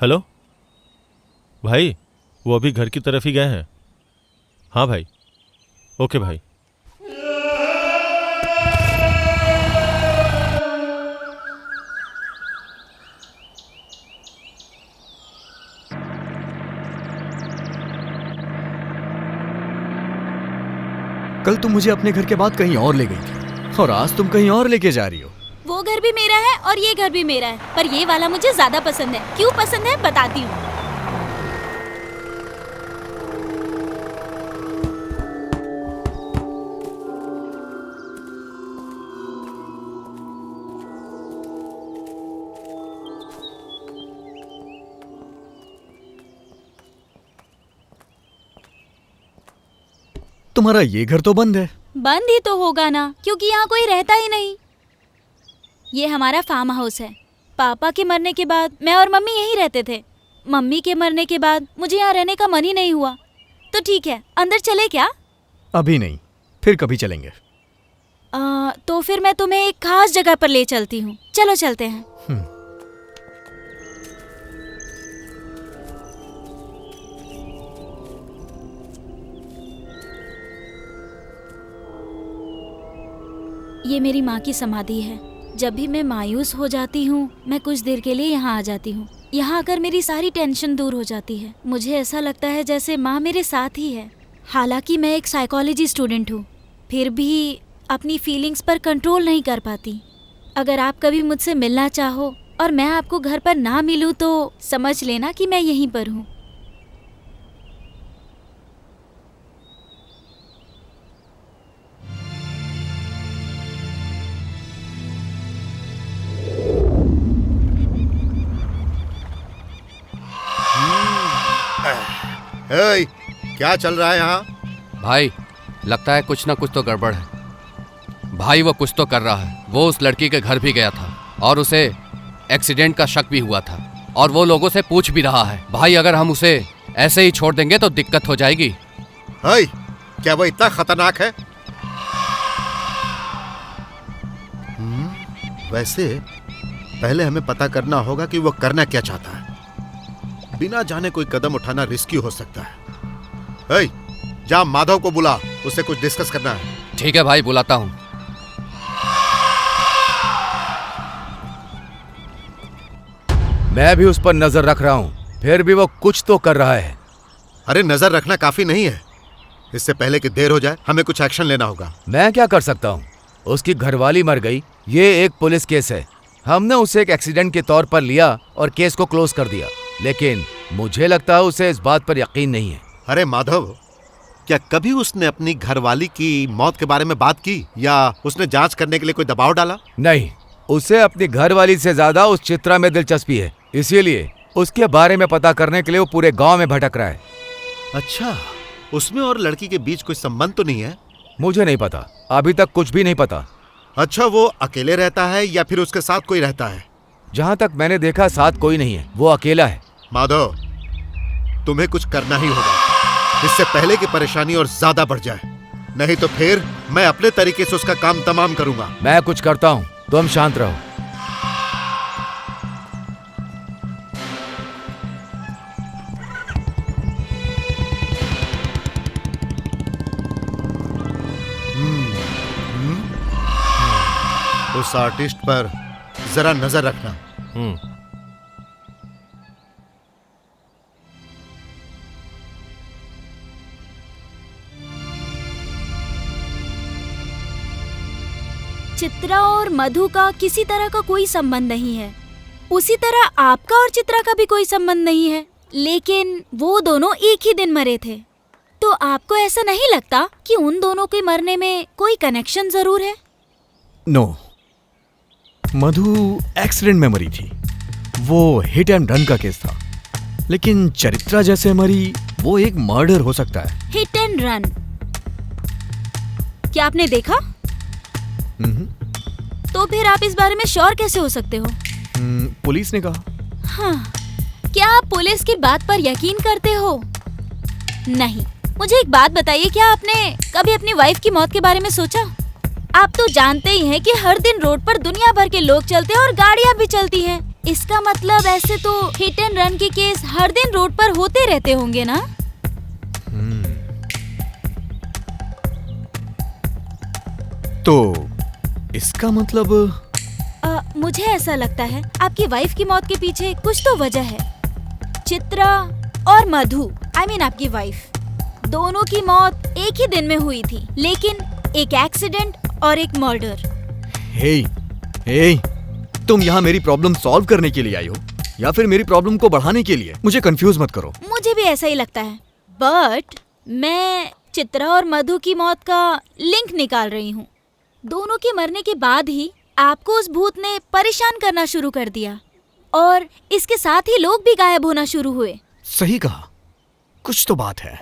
हेलो भाई, वो अभी घर की तरफ ही गए हैं। हाँ भाई, ओके भाई। कल तुम मुझे अपने घर के बाद कहीं और ले गई थी और आज तुम कहीं और लेके जा रही हो। वो घर भी मेरा है और ये घर भी मेरा है, पर ये वाला मुझे ज्यादा पसंद है। क्यों पसंद है बताती हूँ। तुम्हारा ये घर तो बंद है। बंद ही तो होगा ना, क्योंकि यहाँ कोई रहता ही नहीं। ये हमारा फार्म हाउस है। पापा के मरने के बाद मैं और मम्मी यहीं रहते थे। मम्मी के मरने के बाद मुझे यहाँ रहने का मन ही नहीं हुआ। तो ठीक है, अंदर चले क्या? अभी नहीं, फिर कभी चलेंगे। तो फिर मैं तुम्हें एक खास जगह पर ले चलती हूँ। चलो चलते हैं। ये मेरी माँ की समाधि है। जब भी मैं मायूस हो जाती हूँ, मैं कुछ देर के लिए यहाँ आ जाती हूँ। यहाँ आकर मेरी सारी टेंशन दूर हो जाती है। मुझे ऐसा लगता है जैसे माँ मेरे साथ ही है। हालांकि मैं एक साइकोलॉजी स्टूडेंट हूँ, फिर भी अपनी फीलिंग्स पर कंट्रोल नहीं कर पाती। अगर आप कभी मुझसे मिलना चाहो और मैं आपको घर पर ना मिलूँ तो समझ लेना कि मैं यहीं पर हूँ। हे, क्या चल रहा है यहाँ? भाई, लगता है कुछ ना कुछ तो गड़बड़ है। भाई वो कुछ तो कर रहा है। वो उस लड़की के घर भी गया था और उसे एक्सीडेंट का शक भी हुआ था और वो लोगों से पूछ भी रहा है। भाई, अगर हम उसे ऐसे ही छोड़ देंगे तो दिक्कत हो जाएगी। हे, क्या वो इतना खतरनाक है? वैसे पहले हमें पता करना होगा कि वो करना क्या चाहता है। बिना जाने कोई कदम उठाना रिस्की हो सकता है। हे, जा माधव को बुला, उससे कुछ डिस्कस करना है। ठीक है भाई, बुलाता हूँ। मैं भी उस पर नजर रख रहा हूँ, फिर भी वो कुछ तो कर रहा है। अरे नजर रखना काफी नहीं है। इससे पहले कि देर हो जाए, हमें कुछ एक्शन लेना होगा। मैं क्या कर सकता हूँ? उसकी घरवाली मर गई, ये एक पुलिस केस है। हमने उसे एक एक्सीडेंट के तौर पर लिया और केस को क्लोज कर दिया, लेकिन मुझे लगता है उसे इस बात पर यकीन नहीं है। अरे माधव, क्या कभी उसने अपनी घरवाली की मौत के बारे में बात की या उसने जांच करने के लिए कोई दबाव डाला? नहीं, उसे अपनी घरवाली से ज्यादा उस चित्रा में दिलचस्पी है, इसीलिए उसके बारे में पता करने के लिए वो पूरे गांव में भटक रहा है। अच्छा, उसमें और लड़की के बीच कोई संबंध तो नहीं है? मुझे नहीं पता, अभी तक कुछ भी नहीं पता। अच्छा, वो अकेले रहता है या फिर उसके साथ कोई रहता है? जहां तक मैंने देखा साथ कोई नहीं है, वो अकेला है। माधव, तुम्हें कुछ करना ही होगा, इससे पहले कि परेशानी और ज्यादा बढ़ जाए। नहीं तो फिर मैं अपने तरीके से उसका काम तमाम करूंगा। मैं कुछ करता हूँ, तुम शांत रहो। उस आर्टिस्ट पर जरा नजर रखना। चित्रा और मधु का किसी तरह का कोई संबंध नहीं है, उसी तरह आपका और चित्रा का भी कोई संबंध नहीं है, लेकिन वो दोनों एक ही दिन मरे थे। तो आपको ऐसा नहीं लगता कि उन दोनों के मरने में कोई कनेक्शन जरूर है? नो, मधु एक्सीडेंट में मरी थी, वो हिट एंड रन का केस था। लेकिन चरित्रा जैसे मरी, वो एक मर्डर हो सकता है। Hit and run? क्या आपने देखा? तो फिर आप इस बारे में श्योर कैसे हो सकते हो? पुलिस ने कहा। हाँ, क्या आप पुलिस की बात पर यकीन करते हो? नहीं। मुझे एक बात बताइए, क्या आपने कभी अपनी वाइफ की मौत के बारे में सोचा? आप तो जानते ही हैं कि हर दिन रोड पर दुनिया भर के लोग चलते हैं और गाड़ियां भी चलती हैं। इसका मतलब ऐसे तो हिट एंड रन के केस हर दिन रोड पर होते रहते होंगे ना? तो इसका मतलब मुझे ऐसा लगता है आपकी वाइफ की मौत के पीछे कुछ तो वजह है। चित्रा और मधु, आई मीन आपकी वाइफ, दोनों की मौत एक ही दिन में हुई थी, लेकिन एक एक्सीडेंट और एक मर्डर। हे, तुम यहाँ मेरी प्रॉब्लम सॉल्व करने के लिए आई हो या फिर मेरी प्रॉब्लम को बढ़ाने के लिए? मुझे कंफ्यूज मत करो। मुझे भी ऐसा ही लगता है, बट मैं चित्रा और मधु की मौत का लिंक निकाल रही हूँ। दोनों के मरने के बाद ही आपको उस भूत ने परेशान करना शुरू कर दिया और इसके साथ ही लोग भी गायब होना शुरू हुए। सही कहा, कुछ तो बात है।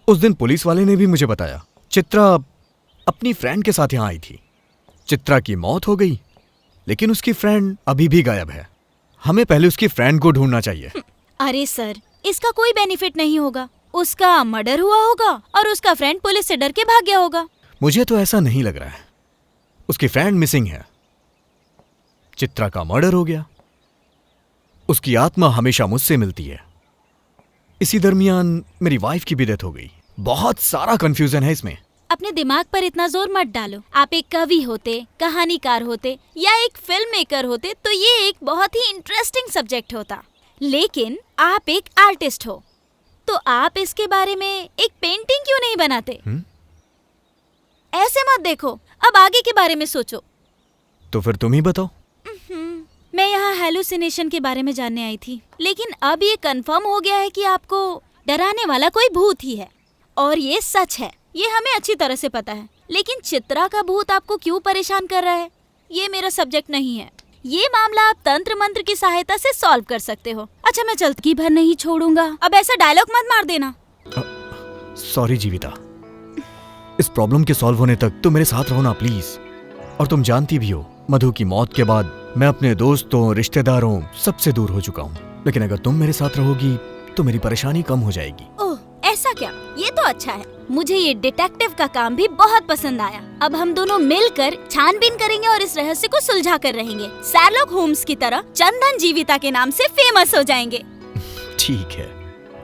उस दिन पुलिस वाले ने भी मुझे बताया, चित्रा अपनी फ्रेंड के साथ यहाँ आई थी। चित्रा की मौत हो गई, लेकिन उसकी फ्रेंड अभी भी गायब है। हमें पहले उसकी फ्रेंड को ढूंढना चाहिए। अरे सर, इसका कोई बेनिफिट नहीं होगा। उसका मर्डर हुआ होगा और उसका फ्रेंड पुलिस से डर के भाग गया होगा। मुझे तो ऐसा नहीं लग रहा है। उसकी फ्रेंड मिसिंग है, चित्रा का मर्डर हो गया, उसकी आत्मा हमेशा मुझसे मिलती है। इसी दरमियान मेरी वाइफ की भी डेथ हो गई। बहुत सारा कंफ्यूजन है इसमें। अपने दिमाग पर इतना जोर मत डालो। आप एक कवि होते, कहानीकार होते या एक फिल्म मेकर होते तो ये एक बहुत ही इंटरेस्टिंग सब्जेक्ट होता, लेकिन आप एक आर्टिस्ट हो, तो आप इसके बारे में एक पेंटिंग क्यों नहीं बनाते? ऐसे मत देखो, अब आगे के बारे में सोचो। तो फिर तुम ही बताओ। मैं यहाँ हेलुसिनेशन के बारे में जानने आई थी, लेकिन अब ये कंफर्म हो गया है कि आपको डराने वाला कोई भूत ही है, और ये सच है, ये हमें अच्छी तरह से पता है। लेकिन चित्रा का भूत आपको क्यों परेशान कर रहा है, ये मेरा सब्जेक्ट नहीं है। ये मामला आप तंत्र मंत्र की सहायता से सॉल्व कर सकते हो। अच्छा, मैं चलती भर नहीं छोड़ूंगा। अब ऐसा डायलॉग मत मार देना। सॉरी जीविता, इस प्रॉब्लम के सॉल्व होने तक तुम मेरे साथ रहो ना प्लीज। और तुम जानती भी हो, मधु की मौत के बाद मैं अपने दोस्तों, रिश्तेदारों सबसे दूर हो चुका हूँ। लेकिन अगर तुम मेरे साथ रहोगी तो मेरी परेशानी कम हो जाएगी। ओह, ऐसा क्या? ये तो अच्छा है। मुझे ये डिटेक्टिव का काम भी बहुत पसंद आया। अब हम दोनों मिलकर छानबीन करेंगे और इस रहस्य को सुलझा कर रहेंगे। शर्लॉक होम्स की तरह चंदन जीविता के नाम से फेमस हो जाएंगे। ठीक है,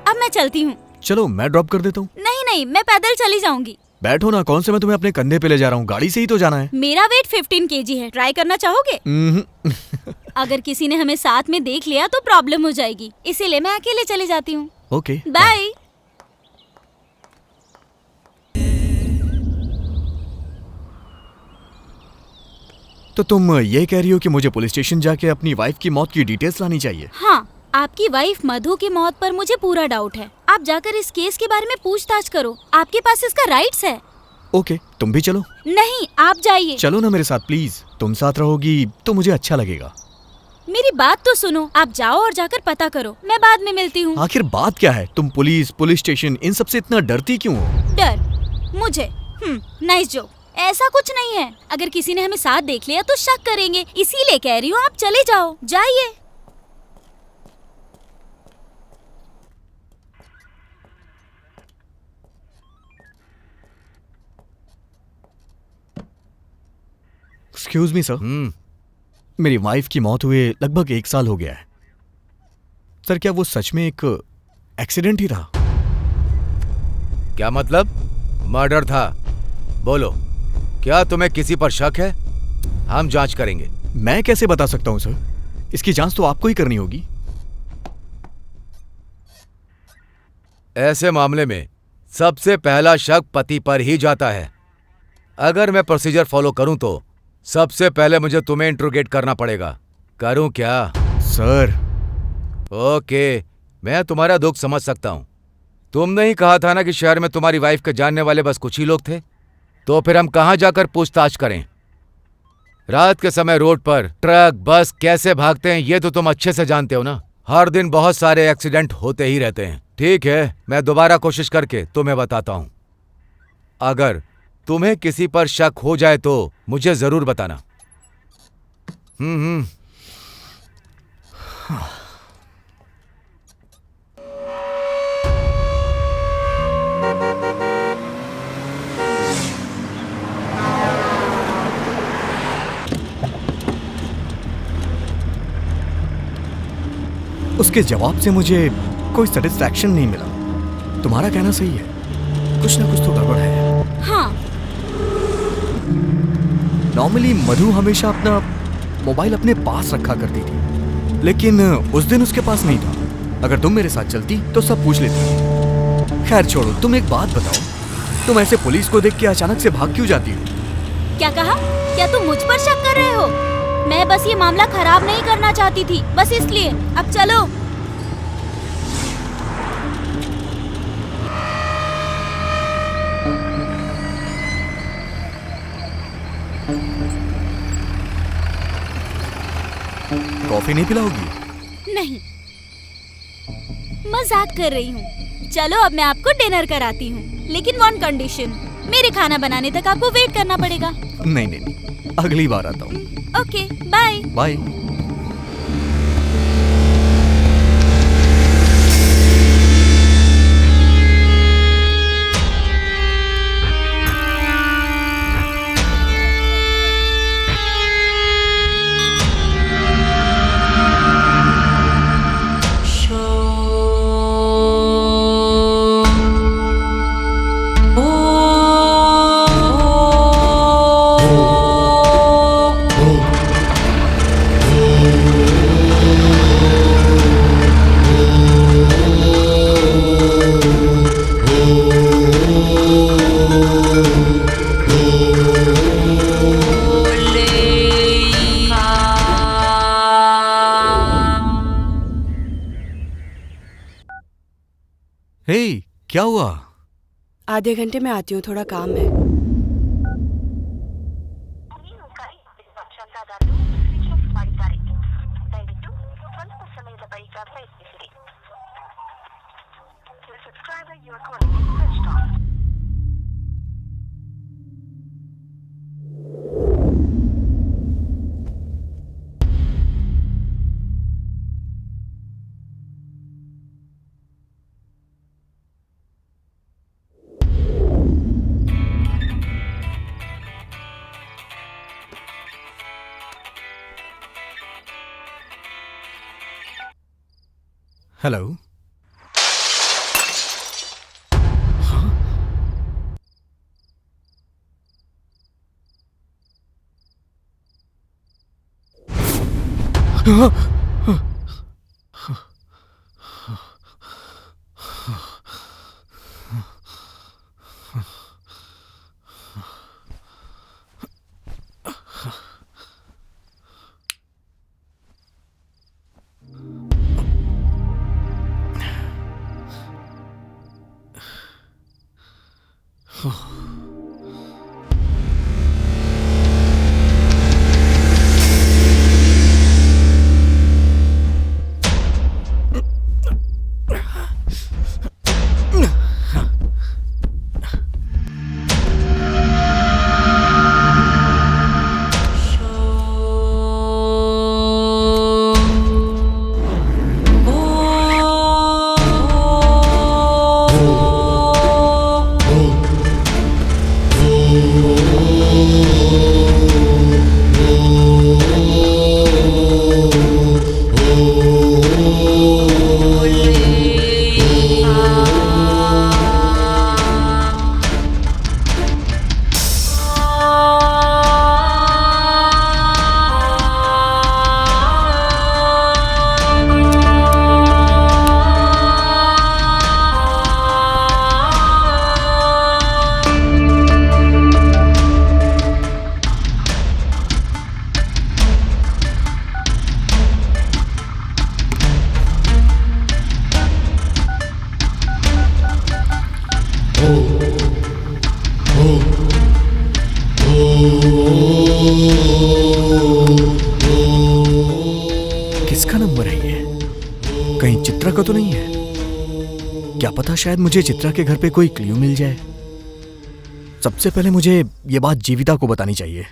अब मैं चलती हूँ। चलो मैं ड्रॉप कर देता हूँ। नहीं, मैं पैदल चली जाऊंगी। बैठो ना, कौन से मैं तुम्हें अपने कंधे पे ले जा रहा हूँ, गाड़ी से ही तो जाना है। मेरा वेट 15 kg है, ट्राई करना चाहोगे? अगर किसी ने हमें साथ में देख लिया तो प्रॉब्लम हो जाएगी, इसीलिए मैं अकेले चली जाती हूँ। Okay, bye. तो तुम ये कह रही हो कि मुझे पुलिस स्टेशन जाके अपनी वाइफ की मौत की डिटेल्स लानी चाहिए? हाँ, आपकी वाइफ मधु की मौत पर मुझे पूरा डाउट है। आप जाकर इस केस के बारे में पूछताछ करो, आपके पास इसका राइट्स है। ओके, तुम भी चलो। नहीं, आप जाइए। चलो ना मेरे साथ प्लीज, तुम साथ रहोगी तो मुझे अच्छा लगेगा। मेरी बात तो सुनो, आप जाओ और जाकर पता करो, मैं बाद में मिलती हूँ। आखिर बात क्या है? तुम पुलिस स्टेशन इन सब से इतना डरती क्यों हो? डर मुझे? Nice joke. ऐसा कुछ नहीं है, अगर किसी ने हमें साथ देख लिया तो शक करेंगे, इसीलिए कह रही हूँ आप चले जाओ, जाइए। एक्सक्यूज मी सर, मेरी वाइफ की मौत हुए लगभग 1 साल हो गया है। सर क्या वो सच में एक एक्सीडेंट ही था? क्या मतलब? मर्डर था? बोलो, क्या तुम्हें किसी पर शक है? हम जांच करेंगे। मैं कैसे बता सकता हूं सर, इसकी जांच तो आपको ही करनी होगी। ऐसे मामले में सबसे पहला शक पति पर ही जाता है। अगर मैं प्रोसीजर फॉलो करूं तो सबसे पहले मुझे तुम्हें इंट्रोगेट करना पड़ेगा। करूं क्या? सर ओके, मैं तुम्हारा दुख समझ सकता हूं। तुमने ही कहा था ना कि शहर में तुम्हारी वाइफ के जानने वाले बस कुछ ही लोग थे, तो फिर हम कहां जाकर पूछताछ करें? रात के समय रोड पर ट्रक बस कैसे भागते हैं ये तो तुम अच्छे से जानते हो ना। हर दिन बहुत सारे एक्सीडेंट होते ही रहते हैं। ठीक है, मैं दोबारा कोशिश करके तुम्हें बताता हूं। अगर तुम्हें किसी पर शक हो जाए तो मुझे जरूर बताना। उसके जवाब से मुझे कोई सेटिस्फैक्शन नहीं मिला। तुम्हारा कहना सही है, कुछ ना कुछ तो गड़बड़ है। हाँ। नॉर्मली मधु हमेशा अपना मोबाइल अपने पास रखा करती थी, लेकिन उस दिन उसके पास नहीं था। अगर तुम मेरे साथ चलती तो सब पूछ लेती। खैर छोड़ो, तुम एक बात बताओ, तुम ऐसे पुलिस को देख के अचानक से भाग क्यों जाती हो? क्या कहा? क्या तुम मुझ पर शक कर रहे हो? मैं बस ये मामला खराब नहीं करना चाहती थी, बस इसलिए। अब चलो। कॉफी नहीं पिलाओगी? नहीं, मजाक कर रही हूँ। चलो अब मैं आपको डिनर कराती हूँ, लेकिन वन कंडीशन, मेरे खाना बनाने तक आपको वेट करना पड़ेगा। नहीं नहीं नहीं, अगली बार आता हूँ। Okay, bye. बाय। हे, क्या हुआ? आधे घंटे में आती हूँ, थोड़ा काम है। हेलो। किसका नंबर है ये? कहीं चित्रा का तो नहीं है? क्या पता शायद मुझे चित्रा के घर पे कोई क्लू मिल जाए। सबसे पहले मुझे ये बात जीविता को बतानी चाहिए।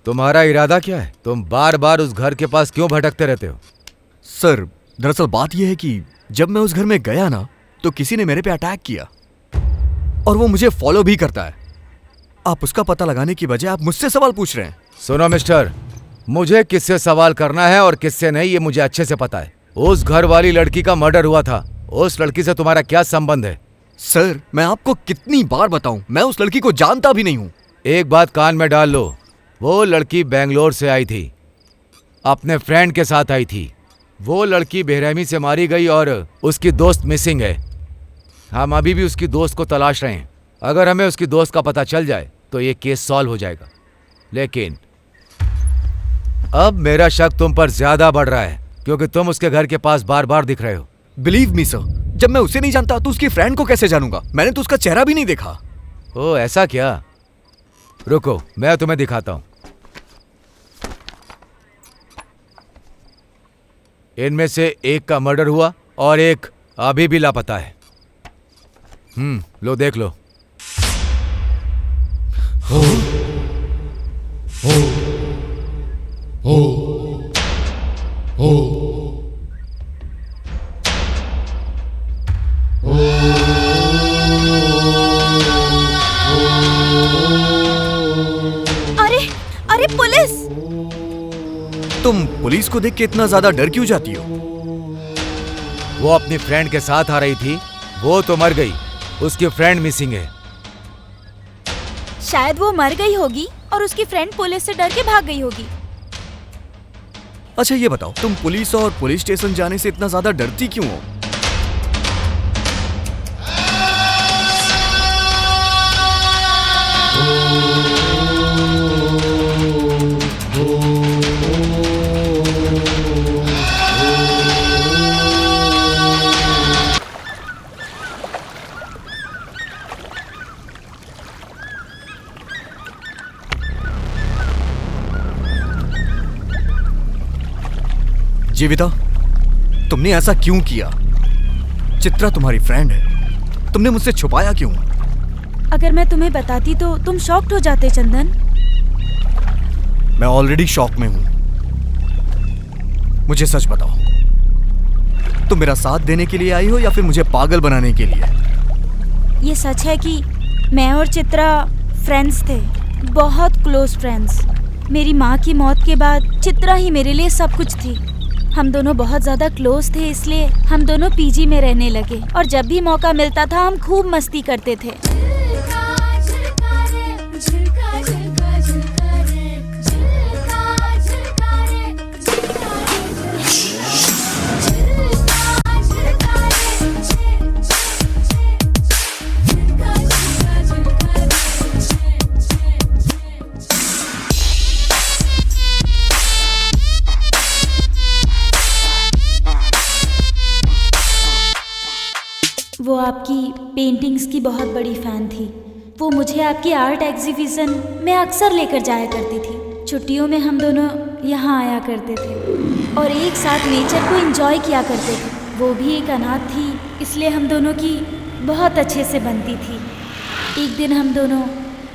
तुम्हारा इरादा क्या है? तुम बार बार उस घर के पास क्यों भटकते रहते हो? सर, दरअसल बात यह है कि जब मैं उस घर में गया ना, तो किसी ने मेरे पे अटैक किया और वो मुझे फॉलो भी करता है। आप उसका पता लगाने की बजाय आप मुझसे सवाल पूछ रहे हैं। सुनो मिस्टर, मुझे किससे सवाल करना है और किससे नहीं ये मुझे अच्छे से पता है। उस घर वाली लड़की का मर्डर हुआ था। उस लड़की से तुम्हारा क्या संबंध है? सर, मैं आपको कितनी बार बताऊं, मैं उस लड़की को जानता भी नहीं हूं। एक बात कान में डाल लो, वो लड़की बेंगलोर से आई थी, अपने फ्रेंड के साथ आई थी। वो लड़की बेरहमी से मारी गई और उसकी दोस्त मिसिंग है। हम अभी भी उसकी दोस्त को तलाश रहे हैं। अगर हमें उसकी दोस्त का पता चल जाए तो ये केस सॉल्व हो जाएगा। लेकिन अब मेरा शक तुम पर ज्यादा बढ़ रहा है क्योंकि तुम उसके घर के पास बार बार दिख रहे हो। बिलीव मी सर, जब मैं उसे नहीं जानता तो उसकी फ्रेंड को कैसे जानूंगा? मैंने तो उसका चेहरा भी नहीं देखा। ओ ऐसा क्या? रुको, मैं तुम्हें दिखाता हूं। इनमें से एक का मर्डर हुआ और एक अभी भी लापता है। लो देख लो। अरे अरे पुलिस! तुम पुलिस को देख के इतना ज्यादा डर क्यों जाती हो? वो अपनी फ्रेंड के साथ आ रही थी, वो तो मर गई, उसकी फ्रेंड मिसिंग है। शायद वो मर गई होगी और उसकी फ्रेंड पुलिस से डर के भाग गई होगी। अच्छा ये बताओ, तुम पुलिस और पुलिस स्टेशन जाने से इतना ज्यादा डरती क्यों हो? जीविता, तुमने ऐसा क्यों किया? चित्रा तुम्हारी फ्रेंड है, तुमने मुझसे छुपाया क्यों? अगर मैं तुम्हें बताती तो तुम शॉक्ड हो जाते चंदन। मैं ऑलरेडी शॉक में हूं। मुझे सच बताओ, तुम मेरा साथ देने के लिए आई हो या फिर मुझे पागल बनाने के लिए? ये सच है कि मैं और चित्रा फ्रेंड्स थे, बहुत क्लोज फ्रेंड्स। मेरी माँ की मौत के बाद चित्रा ही मेरे लिए सब कुछ थी। हम दोनों बहुत ज़्यादा क्लोज थे, इसलिए हम दोनों पीजी में रहने लगे और जब भी मौका मिलता था हम खूब मस्ती करते थे। वो आपकी पेंटिंग्स की बहुत बड़ी फ़ैन थी। वो मुझे आपकी आर्ट एग्जीबिशन में अक्सर लेकर जाया करती थी। छुट्टियों में हम दोनों यहाँ आया करते थे और एक साथ नेचर को एंजॉय किया करते थे। वो भी एक अनाथ थी, इसलिए हम दोनों की बहुत अच्छे से बनती थी। एक दिन हम दोनों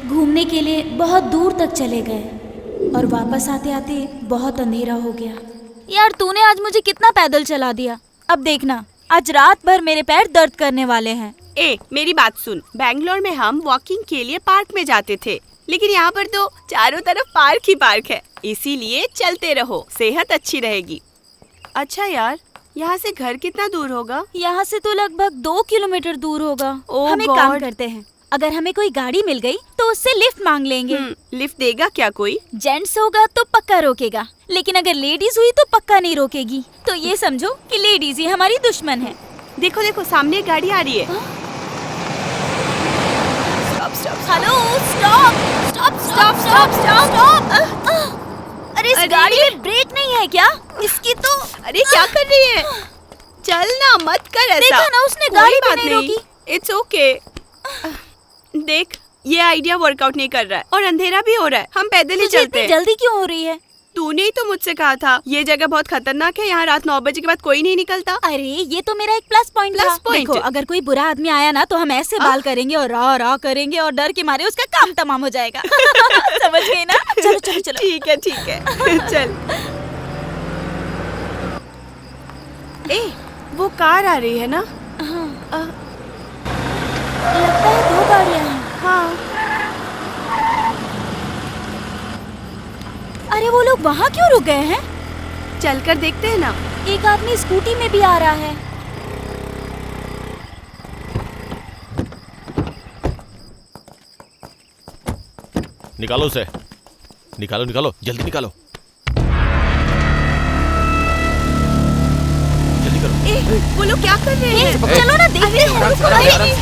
घूमने के लिए बहुत दूर तक चले गए और वापस आते आते बहुत अंधेरा हो गया। यार तूने आज मुझे कितना पैदल चला दिया। अब देखना, आज रात भर मेरे पैर दर्द करने वाले हैं। ए, मेरी बात सुन। बैंगलोर में हम वॉकिंग के लिए पार्क में जाते थे, लेकिन यहाँ पर तो चारों तरफ पार्क ही पार्क है, इसीलिए चलते रहो, सेहत अच्छी रहेगी। अच्छा यार, यहाँ से घर कितना दूर होगा? यहाँ से तो लगभग 2 किलोमीटर दूर होगा। ओह हम एक काम गॉड। करते हैं, अगर हमें कोई गाड़ी मिल गई तो उससे लिफ्ट मांग लेंगे। लिफ्ट देगा क्या कोई? जेंट्स होगा तो पक्का रोकेगा, लेकिन अगर लेडीज हुई तो पक्का नहीं रोकेगी। तो ये समझो कि लेडीज ही हमारी दुश्मन है। देखो देखो, सामने एक गाड़ी आ रही है। Hello, stop stop stop stop stop. अरे इस गाड़ी में ब्रेक नहीं है क्या? इसकी तो अरे क्या कर रही है? चल ना, मत कर ऐसा। देखा ना, उसने कोई गाड़ी भी बात नहीं रोकी। It's okay. देख, ये आइडिया वर्कआउट नहीं कर रहा है और अंधेरा भी हो रहा है, हम पैदल ही तुझे चलते इतनी हैं। जल्दी क्यों हो रही है? तूने ही तो मुझसे कहा था ये जगह बहुत खतरनाक है, यहाँ रात 9 बजे के बाद कोई नहीं निकलता। अरे ये तो मेरा एक प्लस पॉइंट था। point? देखो अगर कोई बुरा आदमी आया ना तो हम ऐसे बाल करेंगे और रा रा करेंगे और डर के मारे उसका काम तमाम हो जाएगा। समझ गई ना? चलो चलो चलो। ठीक है चल। ए वो कार आ रही है ना? लगता है 2 गाड़ियाँ हैं। हाँ। अरे वो लोग वहाँ क्यों रुक गए हैं? चलकर देखते हैं ना। एक आदमी स्कूटी में भी आ रहा है। निकालो उसे, निकालो निकालो, जल्दी निकालो, जल्दी करो। ए वो लोग क्या कर रहे हैं? चलो ना देखते हैं।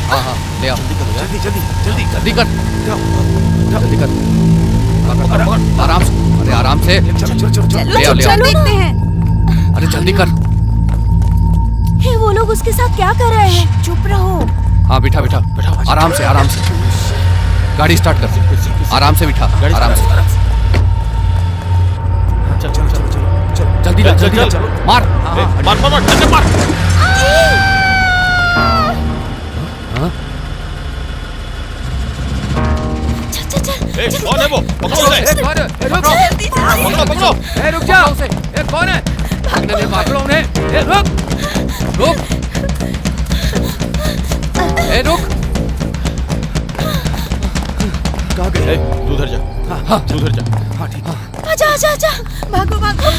हाँ ले आओ, जल्दी जल्दी जल्दी जल्दी कर, जल्दी कर, आराम से, अरे आराम से, ले आओ ले आओ, देखते हैं। अरे जल्दी कर। हे वो लोग उसके साथ क्या कर रहे हैं? चुप रहो। हाँ बिठा बिठा, आराम से आराम से, गाड़ी स्टार्ट कर, आराम से बिठा, आराम से, जल्दी जल्दी मार, मार मार मार, जल्दी मार। ए, कौन है वो? पकड़ो उसे। पकड़ो पकड़ो। ए रुक जा, ए कौन है? भागने दे, पकड़ो उन्हें। ए रुक रुक, ए रुक। कहाँ गए? तू उधर जा, तू उधर जा। हाँ ठीक है। आजा आजा आजा, भागो भागो।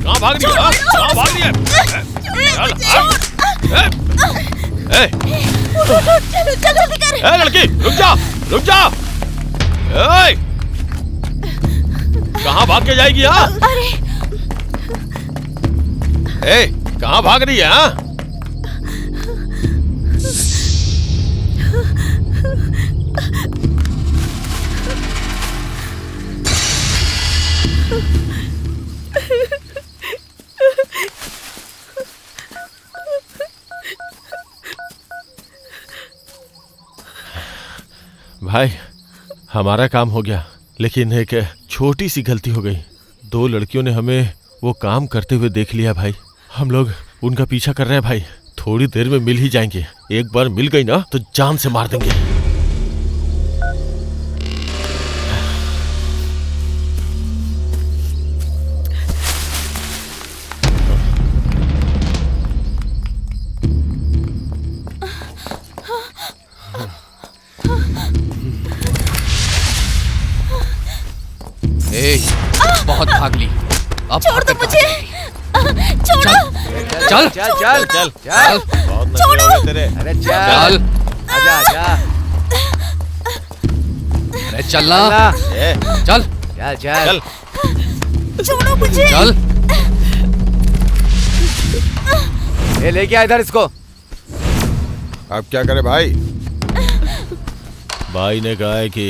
कहाँ भाग रही है? कहाँ भाग रही है? चलो जल्दी कर। ए लड़की, रुक जा, रुक जा। ए, कहाँ भाग के जाएगी? हाँ? अरे ए, कहाँ भाग रही है? हाँ? भाई हमारा काम हो गया, लेकिन एक छोटी सी गलती हो गई। 2 लड़कियों ने हमें वो काम करते हुए देख लिया भाई। हम लोग उनका पीछा कर रहे हैं भाई। थोड़ी देर में मिल ही जाएंगे। एक बार मिल गई ना तो जान से मार देंगे। बहुत भाग ली, अब छोड़ दो मुझे, छोड़ो। चल चल चल चल चल, बहुत नखरे हो गए तेरे। अरे चल, आजा आजा, अरे चलना, ए, चल चल चल छोड़ो मुझे। चल। ए लेके आ इधर इसको। अब क्या करे भाई? भाई ने कहा है कि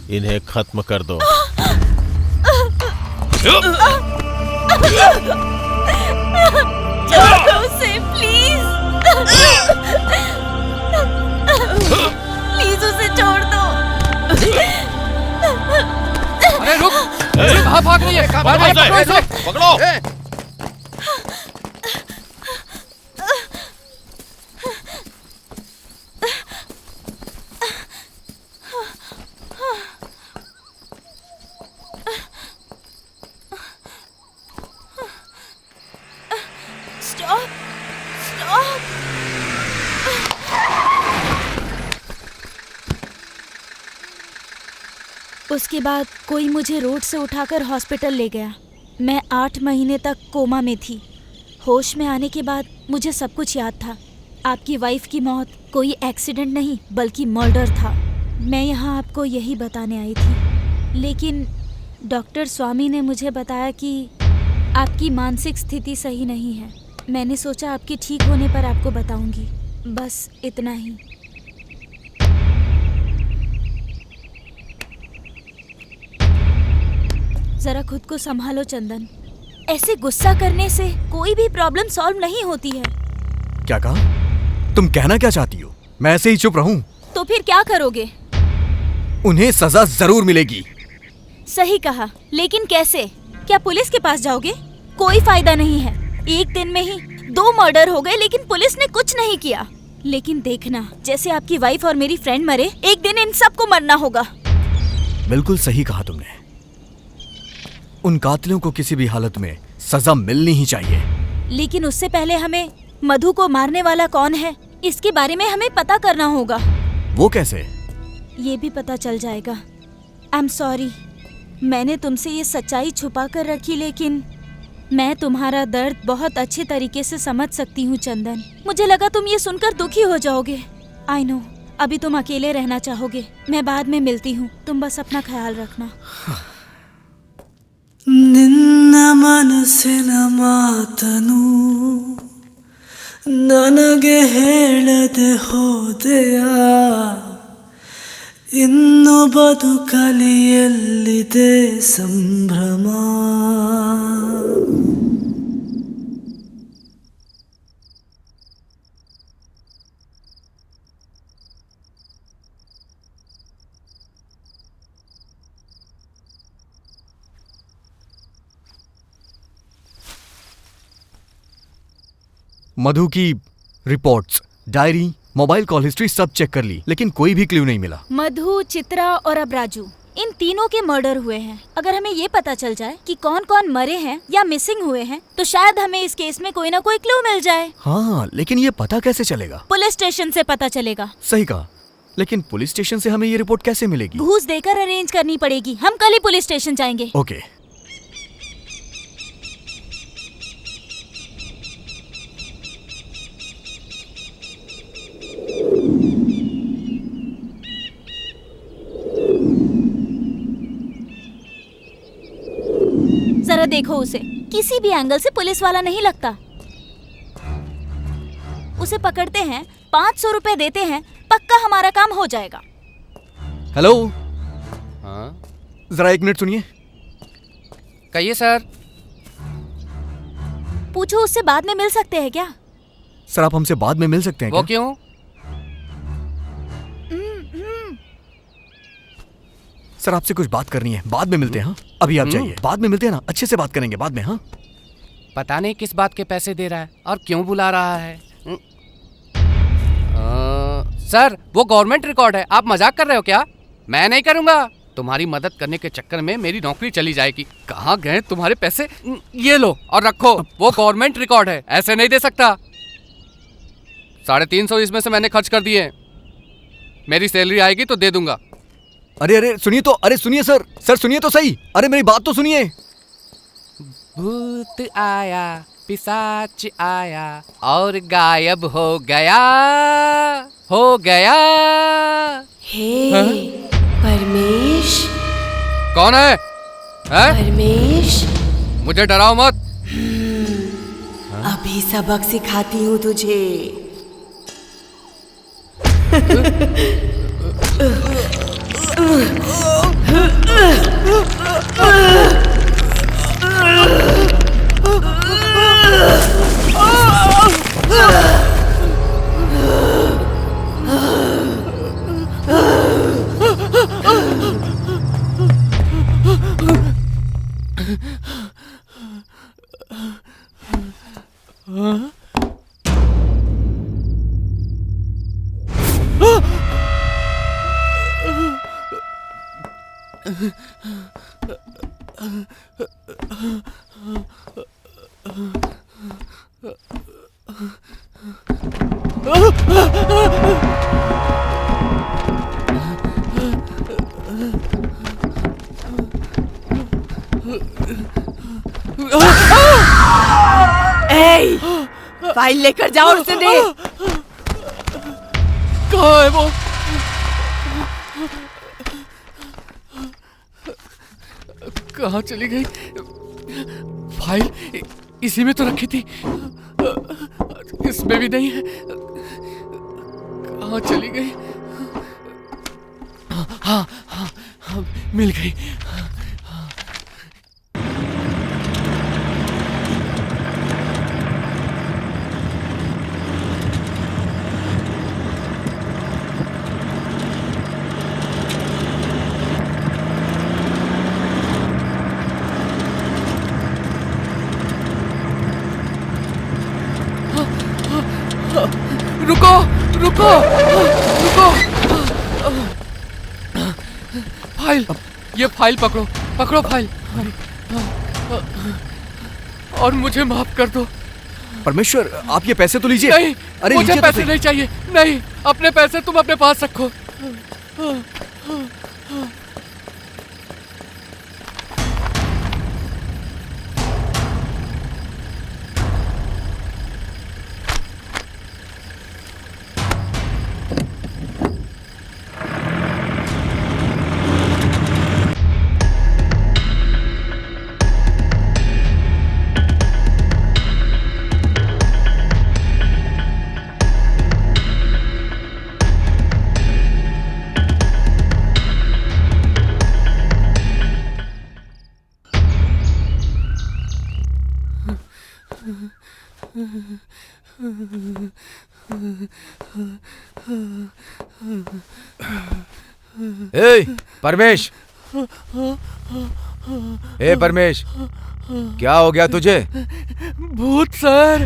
इन्हें खत्म कर दो। छोड़ दो उसे प्लीज, प्लीज उसे छोड़ दो। अरे रुक, कहाँ भाग रही है? पकड़ो इसे, पकड़ो। Stop stop. उसके बाद कोई मुझे रोड से उठाकर हॉस्पिटल ले गया। मैं 8 महीने तक कोमा में थी। होश में आने के बाद मुझे सब कुछ याद था। आपकी वाइफ की मौत कोई एक्सीडेंट नहीं बल्कि मर्डर था। मैं यहाँ आपको यही बताने आई थी, लेकिन डॉक्टर स्वामी ने मुझे बताया कि आपकी मानसिक स्थिति सही नहीं है। मैंने सोचा आपके ठीक होने पर आपको बताऊंगी, बस इतना ही। जरा खुद को संभालो चंदन। ऐसे गुस्सा करने से कोई भी प्रॉब्लम सॉल्व नहीं होती है। क्या कहा? तुम कहना क्या चाहती हो? मैं ऐसे ही चुप रहूं? तो फिर क्या करोगे? उन्हें सजा जरूर मिलेगी। सही कहा, लेकिन कैसे? क्या पुलिस के पास जाओगे? कोई फायदा नहीं है। एक दिन में ही 2 मर्डर हो गए लेकिन पुलिस ने कुछ नहीं किया। लेकिन देखना, जैसे आपकी वाइफ और मेरी फ्रेंड मरे, एक दिन इन सबको मरना होगा। बिल्कुल सही कहा तुमने। उन कातिलों को किसी भी हालत में सजा मिलनी ही चाहिए। लेकिन उससे पहले हमें मधु को मारने वाला कौन है, इसके बारे में हमें पता करना होगा। वो कैसे? ये भी पता चल जाएगा। आई एम सॉरी, मैंने तुमसे ये सच्चाई छुपा कर रखी, लेकिन मैं तुम्हारा दर्द बहुत अच्छे तरीके से समझ सकती हूँ चंदन। मुझे लगा तुम ये सुनकर दुखी हो जाओगे। आई नो, अभी तुम अकेले रहना चाहोगे। मैं बाद में मिलती हूँ, तुम बस अपना ख्याल रखना। ನಿನ್ನ ಮನಸ್ಸಿನ ಮಾತನು ನನಗೆ ಹೇಳದೆ ಹೋದೆಯ, ಇನ್ನು ಬದುಕಲಿ ಎಲ್ಲಿದೆ ಸಂಭ್ರಮ. मधु की reports, diary, mobile call history सब चेक कर ली, लेकिन कोई भी क्लू नहीं मिला। मधु, चित्रा और अब राजू, इन तीनों के मर्डर हुए हैं। अगर हमें ये पता चल जाए कि कौन कौन मरे हैं या मिसिंग हुए हैं, तो शायद हमें इस केस में कोई ना कोई क्लू मिल जाए। हाँ, लेकिन ये पता कैसे चलेगा? पुलिस स्टेशन से पता चलेगा। सही कहा, लेकिन पुलिस स्टेशन से हमें ये रिपोर्ट कैसे मिलेगी? घूस देकर अरेंज करनी पड़ेगी। हम कल ही पुलिस स्टेशन जाएंगे। ओके। जरा देखो उसे, किसी भी एंगल से पुलिस वाला नहीं लगता। उसे पकड़ते हैं, 500 रुपए देते हैं, पक्का हमारा काम हो जाएगा। हेलो, हाँ जरा 1 मिनट सुनिए। कहिए सर। पूछो उससे बाद में मिल सकते हैं क्या? सर, आप हमसे बाद में मिल सकते हैं वो क्या? क्यों? सर, आपसे कुछ बात करनी है, बाद में मिलते हैं। हाँ, अभी आप जाइए, बाद में मिलते हैं ना, अच्छे से बात करेंगे बाद में। हाँ, पता नहीं किस बात के पैसे दे रहा है और क्यों बुला रहा है। सर, वो गवर्नमेंट रिकॉर्ड है, आप मजाक कर रहे हो क्या? मैं नहीं करूंगा। तुम्हारी मदद करने के चक्कर में मेरी नौकरी चली जाएगी। कहाँ गए तुम्हारे पैसे? ये लो और रखो, वो गवर्नमेंट रिकॉर्ड है, ऐसे नहीं दे सकता। 350 इसमें से मैंने खर्च कर दिए। मेरी सैलरी आएगी तो दे दूंगा। अरे अरे सुनिए तो, अरे सुनिए सर, सर सुनिए तो सही, अरे मेरी बात तो सुनिए। भूत आया, पिशाच आया और गायब हो गया, हो गया। हे परमेश। कौन है? परमेश, मुझे डराओ मत। अभी सबक सिखाती हूँ तुझे। ए, फाइल लेकर जाओ और उसे दे। कहाँ है वो? कहाँ चली गई? फाइल इसी में तो रखी थी, इसमें भी नहीं है। कहाँ चली गई? हाँ हाँ हाँ, मिल गई। रुको रुको रुको। फाइल, ये फाइल पकड़ो, पकड़ो फाइल। और मुझे माफ कर दो। परमेश्वर, आप ये पैसे तो लीजिए। नहीं, अरे मुझे लीजिए तो पैसे सही। नहीं चाहिए। नहीं, अपने पैसे तुम अपने पास रखो। ए परमेश, ए परमेश, क्या हो गया तुझे? भूत सर,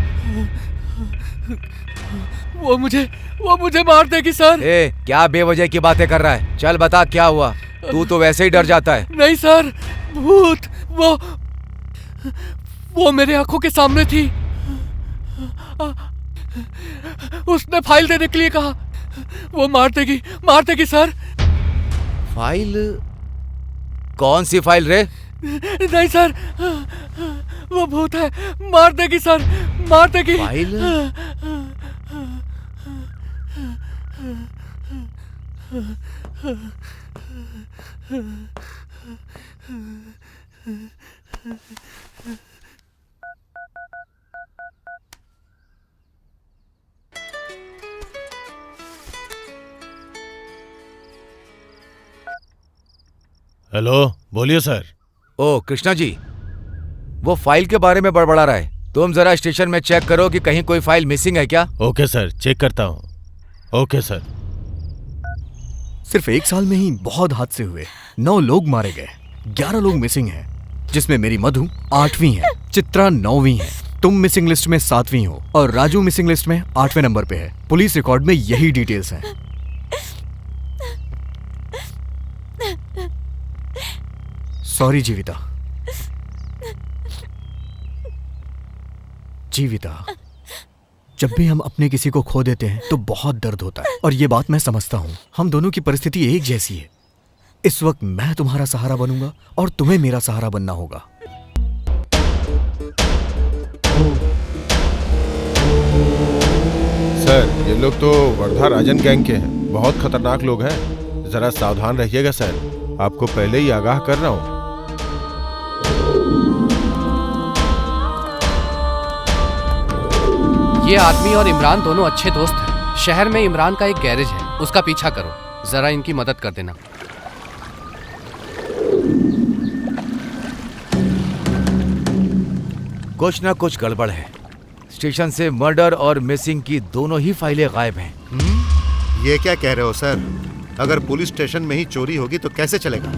वो मुझे मार देगी सर। ए क्या बेवजह की बातें कर रहा है? चल बता क्या हुआ। तू तो वैसे ही डर जाता है। नहीं सर, भूत वो मेरे आंखों के सामने थी। उसने फाइल देने के लिए कहा। वो मार देगी सर। फाइल? कौन सी फाइल रे? नहीं सर, वो भूत है, मार देगी सर, मार देगी। फाइल? हेलो, बोलिए सर। ओ कृष्णा जी, वो फाइल के बारे में बड़बड़ा रहा है। तुम जरा स्टेशन में चेक करो कि कहीं कोई फाइल मिसिंग है क्या। ओके सर, चेक करता हूँ। Okay sir. सिर्फ 1 साल में ही बहुत हादसे हुए। 9 लोग मारे गए, 11 लोग मिसिंग हैं, जिसमें मेरी मधु 8वीं है, चित्रा 9वीं है, तुम मिसिंग लिस्ट में 7वीं हो और राजू मिसिंग लिस्ट में 8वें नंबर पे है। पुलिस रिकॉर्ड में यही डिटेल्स हैं। सॉरी जीविता। जीविता, जब भी हम अपने किसी को खो देते हैं तो बहुत दर्द होता है, और ये बात मैं समझता हूँ। हम दोनों की परिस्थिति एक जैसी है। इस वक्त मैं तुम्हारा सहारा बनूंगा और तुम्हें मेरा सहारा बनना होगा। सर, ये लोग तो वर्धा राजन गैंग के हैं। बहुत खतरनाक लोग हैं। जरा सावधान रहिएगा सर। आपको पहले ही आगाह कर रहा हूँ। ये आदमी और इमरान दोनों अच्छे दोस्त हैं। शहर में इमरान का एक गैरेज है, उसका पीछा करो। जरा इनकी मदद कर देना। कुछ ना कुछ गड़बड़ है। स्टेशन से मर्डर और मिसिंग की दोनों ही फाइलें गायब हैं। ये क्या कह रहे हो सर? अगर पुलिस स्टेशन में ही चोरी होगी तो कैसे चलेगा?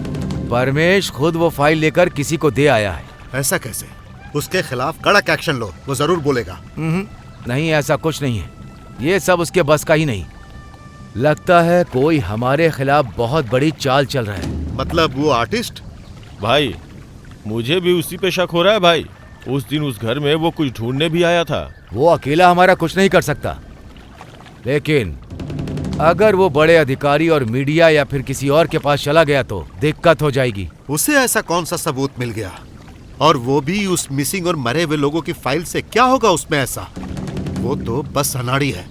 परमेश खुद वो फाइल लेकर किसी को दे आया है। ऐसा कैसे? उसके खिलाफ कड़क एक्शन लो, वो जरूर बोलेगा। नहीं, ऐसा कुछ नहीं है। ये सब उसके बस का ही नहीं। लगता है कोई हमारे खिलाफ बहुत बड़ी चाल चल रहा है। मतलब वो आर्टिस्ट? भाई, मुझे भी उसी पे शक हो रहा है भाई। उस दिन उस घर में वो कुछ ढूंढने भी आया था। वो अकेला हमारा कुछ नहीं कर सकता, लेकिन अगर वो बड़े अधिकारी और मीडिया या फिर किसी और के पास चला गया तो दिक्कत हो जाएगी। उसे ऐसा कौन सा सबूत मिल गया? और वो भी उस मिसिंग और मरे हुए लोगों की फाइल से? क्या होगा उसमें ऐसा? वो तो बस अनाड़ी है।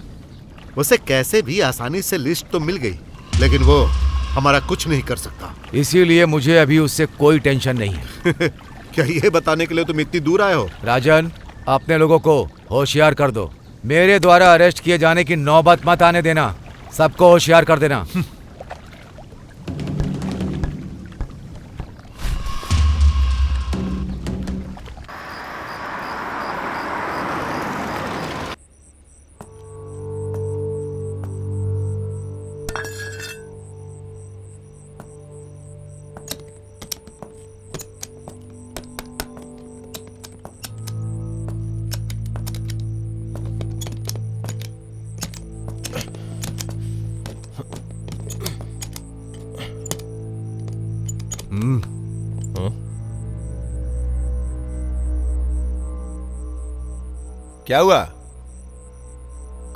उसे कैसे भी आसानी से लिस्ट तो मिल गई, लेकिन वो हमारा कुछ नहीं कर सकता। इसीलिए मुझे अभी उससे कोई टेंशन नहीं है। क्या ये बताने के लिए तुम इतनी दूर आए हो? राजन, अपने लोगों को होशियार कर दो। मेरे द्वारा अरेस्ट किए जाने की नौबत मत आने देना। सबको होशियार कर देना। क्या हुआ?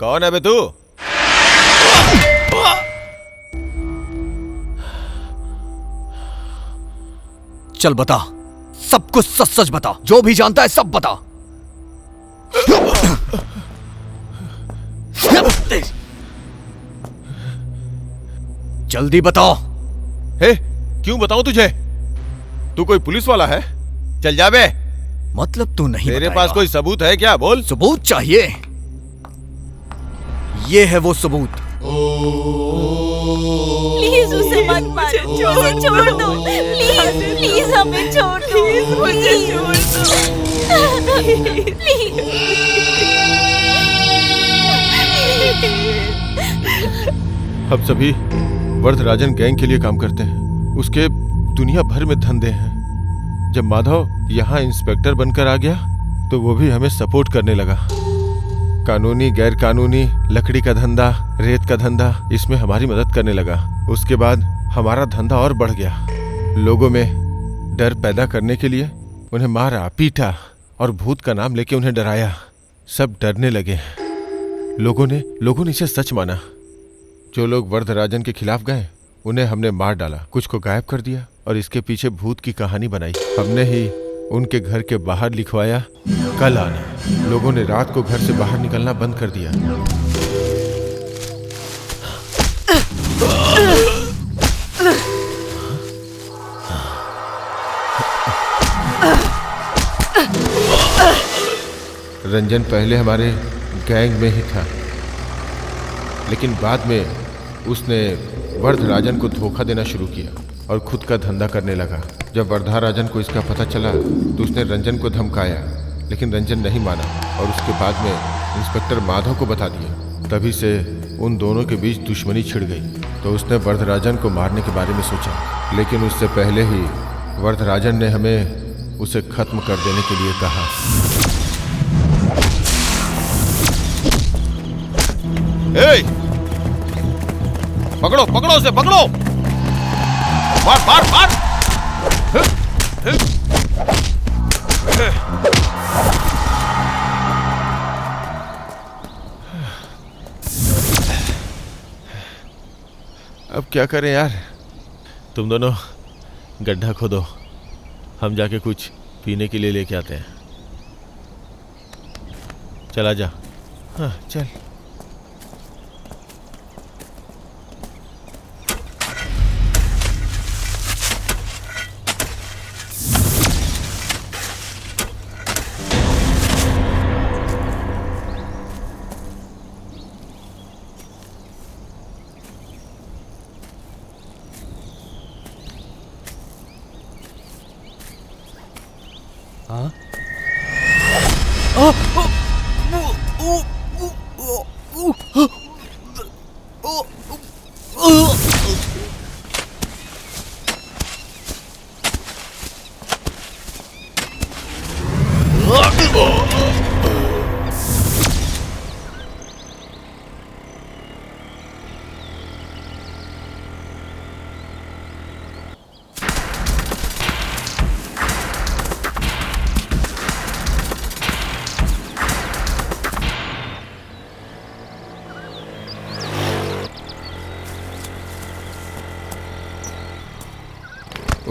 कौन है बे तू? चल बता, सब कुछ सच सच बता, जो भी जानता है सब बता। जल्दी बताओ। हे, क्यों बताऊं तुझे? तू कोई पुलिस वाला है? चल जा बे। मतलब तू नहीं तेरे बताएगा? पास कोई सबूत है क्या? बोल। सबूत चाहिए? ये है वो सबूत। प्लीज उसे मत मारो, उसे छोड़ दो, प्लीज प्लीज हमें छोड़ दो, प्लीज हम सभी वरदराजन गैंग के लिए काम करते हैं। उसके दुनिया भर में धंधे हैं। जब माधव यहाँ इंस्पेक्टर बनकर आ गया तो वो भी हमें सपोर्ट करने लगा। कानूनी गैर कानूनी लकड़ी का धंधा, रेत का धंधा, इसमें हमारी मदद करने लगा। उसके बाद हमारा धंधा और बढ़ गया। लोगों में डर पैदा करने के लिए उन्हें मारा, पीटा और भूत का नाम लेके उन्हें डराया। सब डरने लगे। लोगों ने इसे सच माना। जो लोग वरदराजन के खिलाफ गए उन्हें हमने मार डाला, कुछ को गायब कर दिया और इसके पीछे भूत की कहानी बनाई। हमने ही उनके घर के बाहर लिखवाया कल आना। लोगों ने रात को घर से बाहर निकलना बंद कर दिया। रंजन पहले हमारे गैंग में ही था, लेकिन बाद में उसने वरदराजन को धोखा देना शुरू किया और खुद का धंधा करने लगा। जब वरदराजन को इसका पता चला तो उसने रंजन को धमकाया, लेकिन रंजन नहीं माना और उसके बाद में इंस्पेक्टर माधव को बता दिया। तभी से उन दोनों के बीच दुश्मनी छिड़ गई। तो उसने वरदराजन को मारने के बारे में सोचा, लेकिन उससे पहले ही वरदराजन ने हमें उसे खत्म कर देने के लिए कहा। ए! पकड़ो पकड़ो उसे, पकड़ो! मार मार मार! अब क्या करें यार? तुम दोनों गड्ढा खोदो, हम जाके कुछ पीने के लिए लेके आते हैं। चला जा। हाँ चल।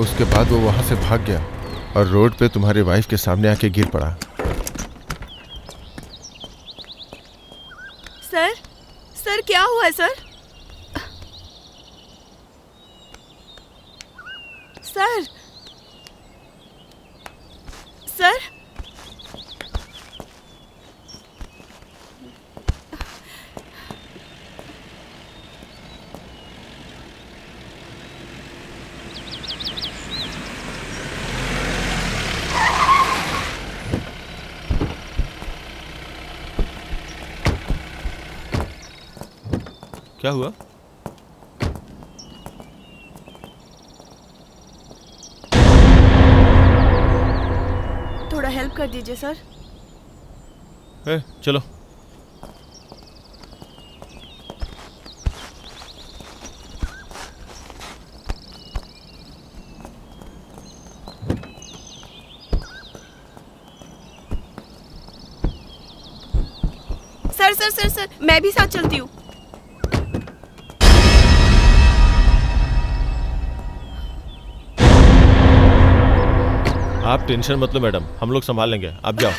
उसके बाद वो वहां से भाग गया और रोड पे तुम्हारी वाइफ के सामने आके गिर पड़ा। सर, सर क्या हुआ है सर? सर, सर, क्या हुआ? थोड़ा हेल्प कर दीजिए सर। चलो। सर सर सर, मैं भी साथ चलती हूँ। आप टेंशन मत लो मैडम, हम लोग संभाल लेंगे, आप जाओ।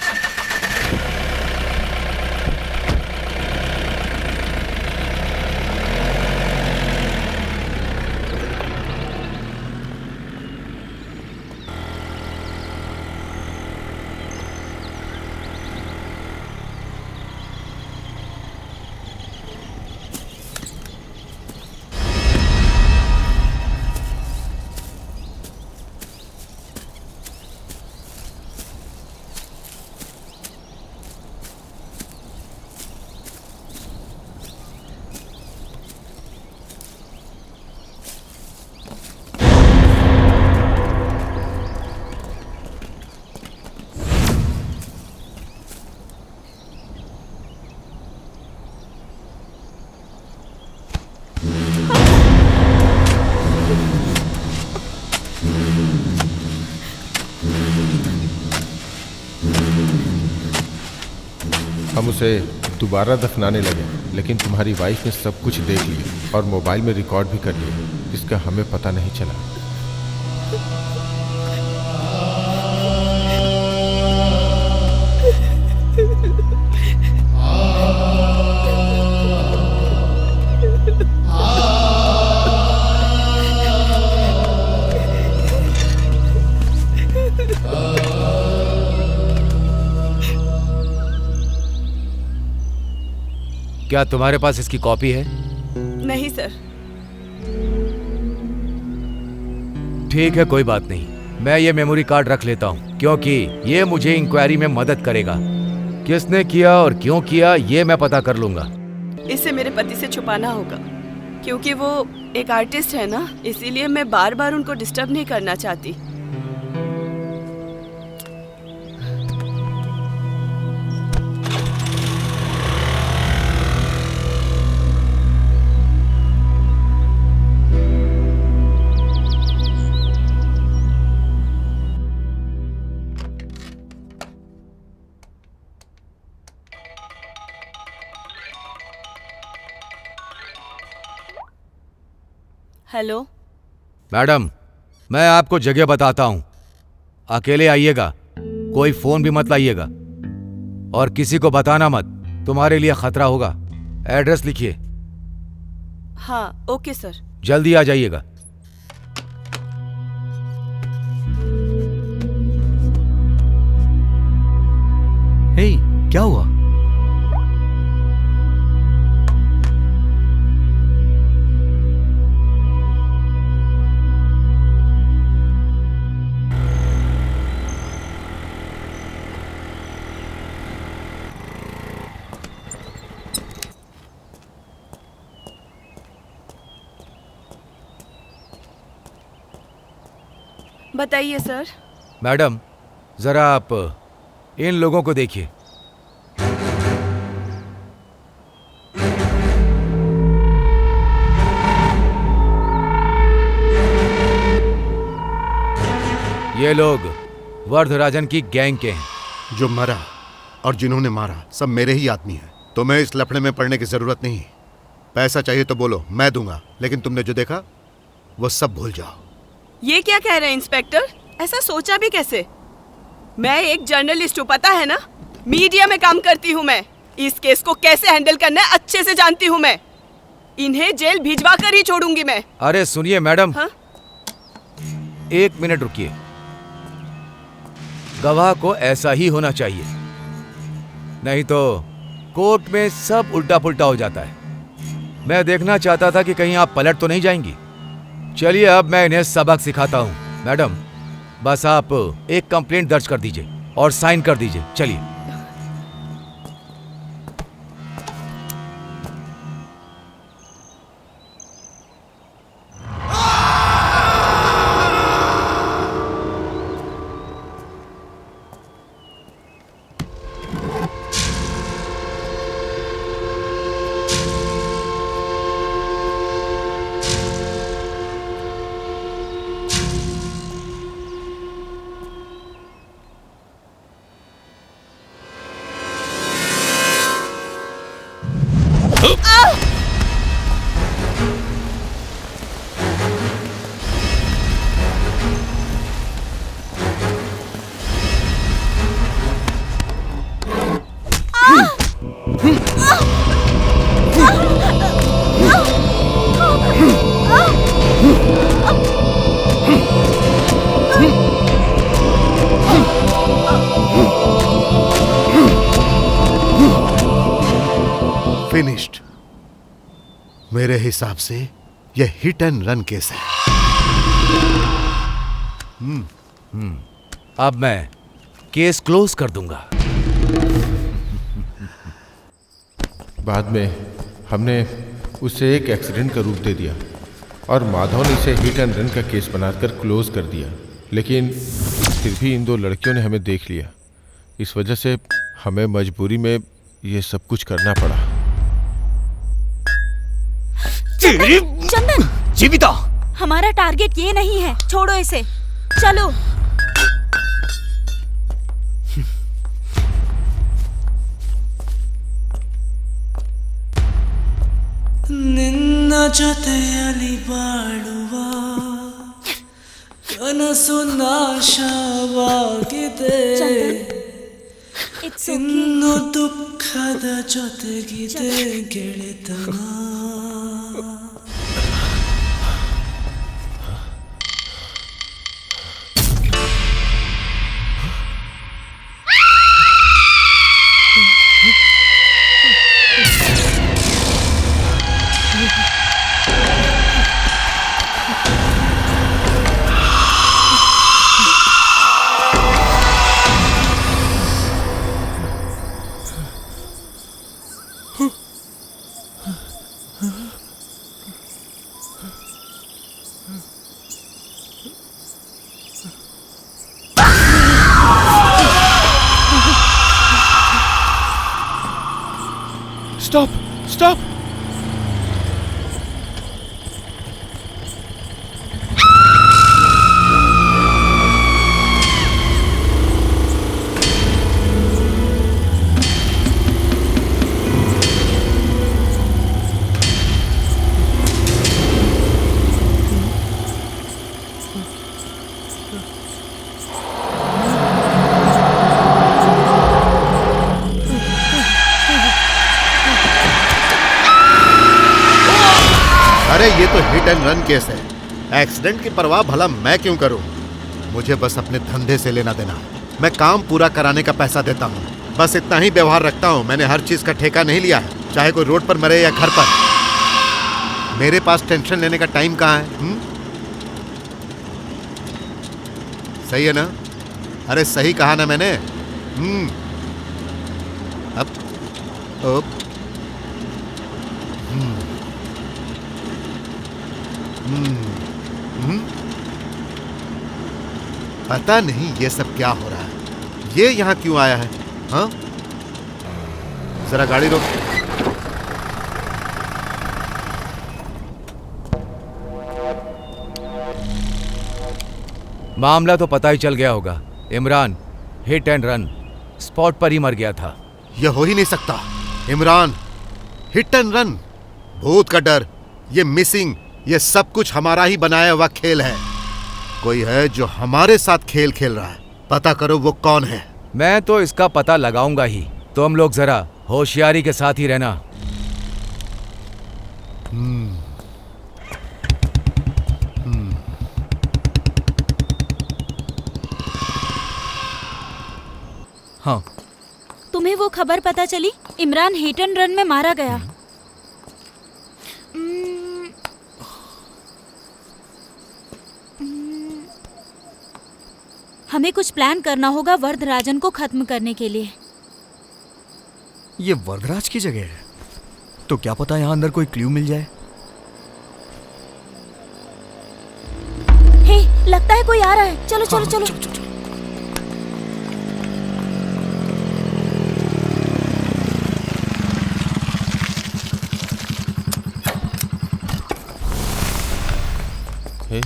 हम उसे दोबारा दफनाने लगे, लेकिन तुम्हारी वाइफ ने सब कुछ देख लिया और मोबाइल में रिकॉर्ड भी कर लिया, जिसका हमें पता नहीं चला। क्या तुम्हारे पास इसकी कॉपी है? नहीं सर। ठीक है, कोई बात नहीं, मैं ये मेमोरी कार्ड रख लेता हूँ, क्योंकि ये मुझे इंक्वायरी में मदद करेगा। किसने किया और क्यों किया ये मैं पता कर लूंगा। इसे मेरे पति से छुपाना होगा, क्योंकि वो एक आर्टिस्ट है ना, इसीलिए मैं बार बार उनको डिस्टर्ब नहीं करना चाहती। हेलो मैडम, मैं आपको जगह बताता हूँ, अकेले आइएगा, कोई फोन भी मत लाइएगा और किसी को बताना मत, तुम्हारे लिए खतरा होगा। एड्रेस लिखिए। हाँ ओके सर। जल्दी आ जाइएगा। हे, क्या हुआ? बताइए सर। मैडम, जरा आप इन लोगों को देखिए। ये लोग वर्धराजन की गैंग के हैं। जो मरा और जिन्होंने मारा सब मेरे ही आदमी हैं। तुम्हें इस लफड़े में पड़ने की जरूरत नहीं। पैसा चाहिए तो बोलो, मैं दूंगा, लेकिन तुमने जो देखा वो सब भूल जाओ। ये क्या कह रहे हैं इंस्पेक्टर? ऐसा सोचा भी कैसे? मैं एक जर्नलिस्ट हूँ, पता है ना, मीडिया में काम करती हूँ मैं। इस केस को कैसे हैंडल करना है अच्छे से जानती हूँ मैं। इन्हें जेल भिजवा कर ही छोड़ूंगी मैं। अरे सुनिए मैडम, हाँ? 1 मिनट रुकिए। गवाह को ऐसा ही होना चाहिए, नहीं तो कोर्ट में सब उल्टा पुल्टा हो जाता है। मैं देखना चाहता था कि कहीं आप पलट तो नहीं जाएंगी। चलिए अब मैं इन्हें सबक सिखाता हूँ। मैडम, बस आप एक कंप्लेंट दर्ज कर दीजिए और साइन कर दीजिए। चलिए। मेरे हिसाब से यह हिट एंड रन केस है। अब मैं केस क्लोज कर दूंगा। बाद में हमने उसे एक एक्सीडेंट का रूप दे दिया और माधव ने इसे हिट एंड रन का केस बनाकर क्लोज कर दिया, लेकिन फिर भी इन दो लड़कियों ने हमें देख लिया। इस वजह से हमें मजबूरी में ये सब कुछ करना पड़ा। चंदन, जीविता, हमारा टारगेट ये नहीं है, छोड़ो इसे, चलो। ನಿನ್ನ ಜೊತೆಯಲ್ಲಿ ಬಾಳುವ ಕನಸು ನಾಶವಾಗಿದೆ, ಇನ್ನು ದುಃಖದ ಜೊತೆಗಿದೆ ಗೆಳೆತನ. Stop, stop! अरे ये तो हिट एंड रन केस है। एक्सीडेंट की परवाह भला मैं क्यों करूं? मुझे बस अपने धंधे से लेना देना। मैं काम पूरा कराने का पैसा देता हूं, बस इतना ही व्यवहार रखता हूं। मैंने हर चीज का ठेका नहीं लिया है, चाहे कोई रोड पर मरे या घर पर। मेरे पास टेंशन लेने का टाइम कहाँ है? सही है ना? अरे सही कहा ना मैंने? अब पता नहीं ये सब क्या हो रहा है। ये यहाँ क्यों आया है? हाँ, जरा गाड़ी रोक। मामला तो पता ही चल गया होगा। Imran hit and run spot पर ही मर गया था। यह हो ही नहीं सकता। इमरान हिट एंड रन, भूत का डर, ये मिसिंग, ये सब कुछ हमारा ही बनाया हुआ खेल है। कोई है जो हमारे साथ खेल खेल रहा है। पता करो वो कौन है। मैं तो इसका पता लगाऊंगा ही। तुम लोग जरा होशियारी के साथ ही रहना। हाँ, तुम्हें वो खबर पता चली? इमरान हिट एंड रन में मारा गया। हमें कुछ प्लान करना होगा वरदराजन को खत्म करने के लिए। ये वरदराज की जगह है, तो क्या पता यहाँ अंदर कोई क्लू मिल जाए। हे, लगता है कोई आ रहा है। चलो चलो चलो, चलो। हे,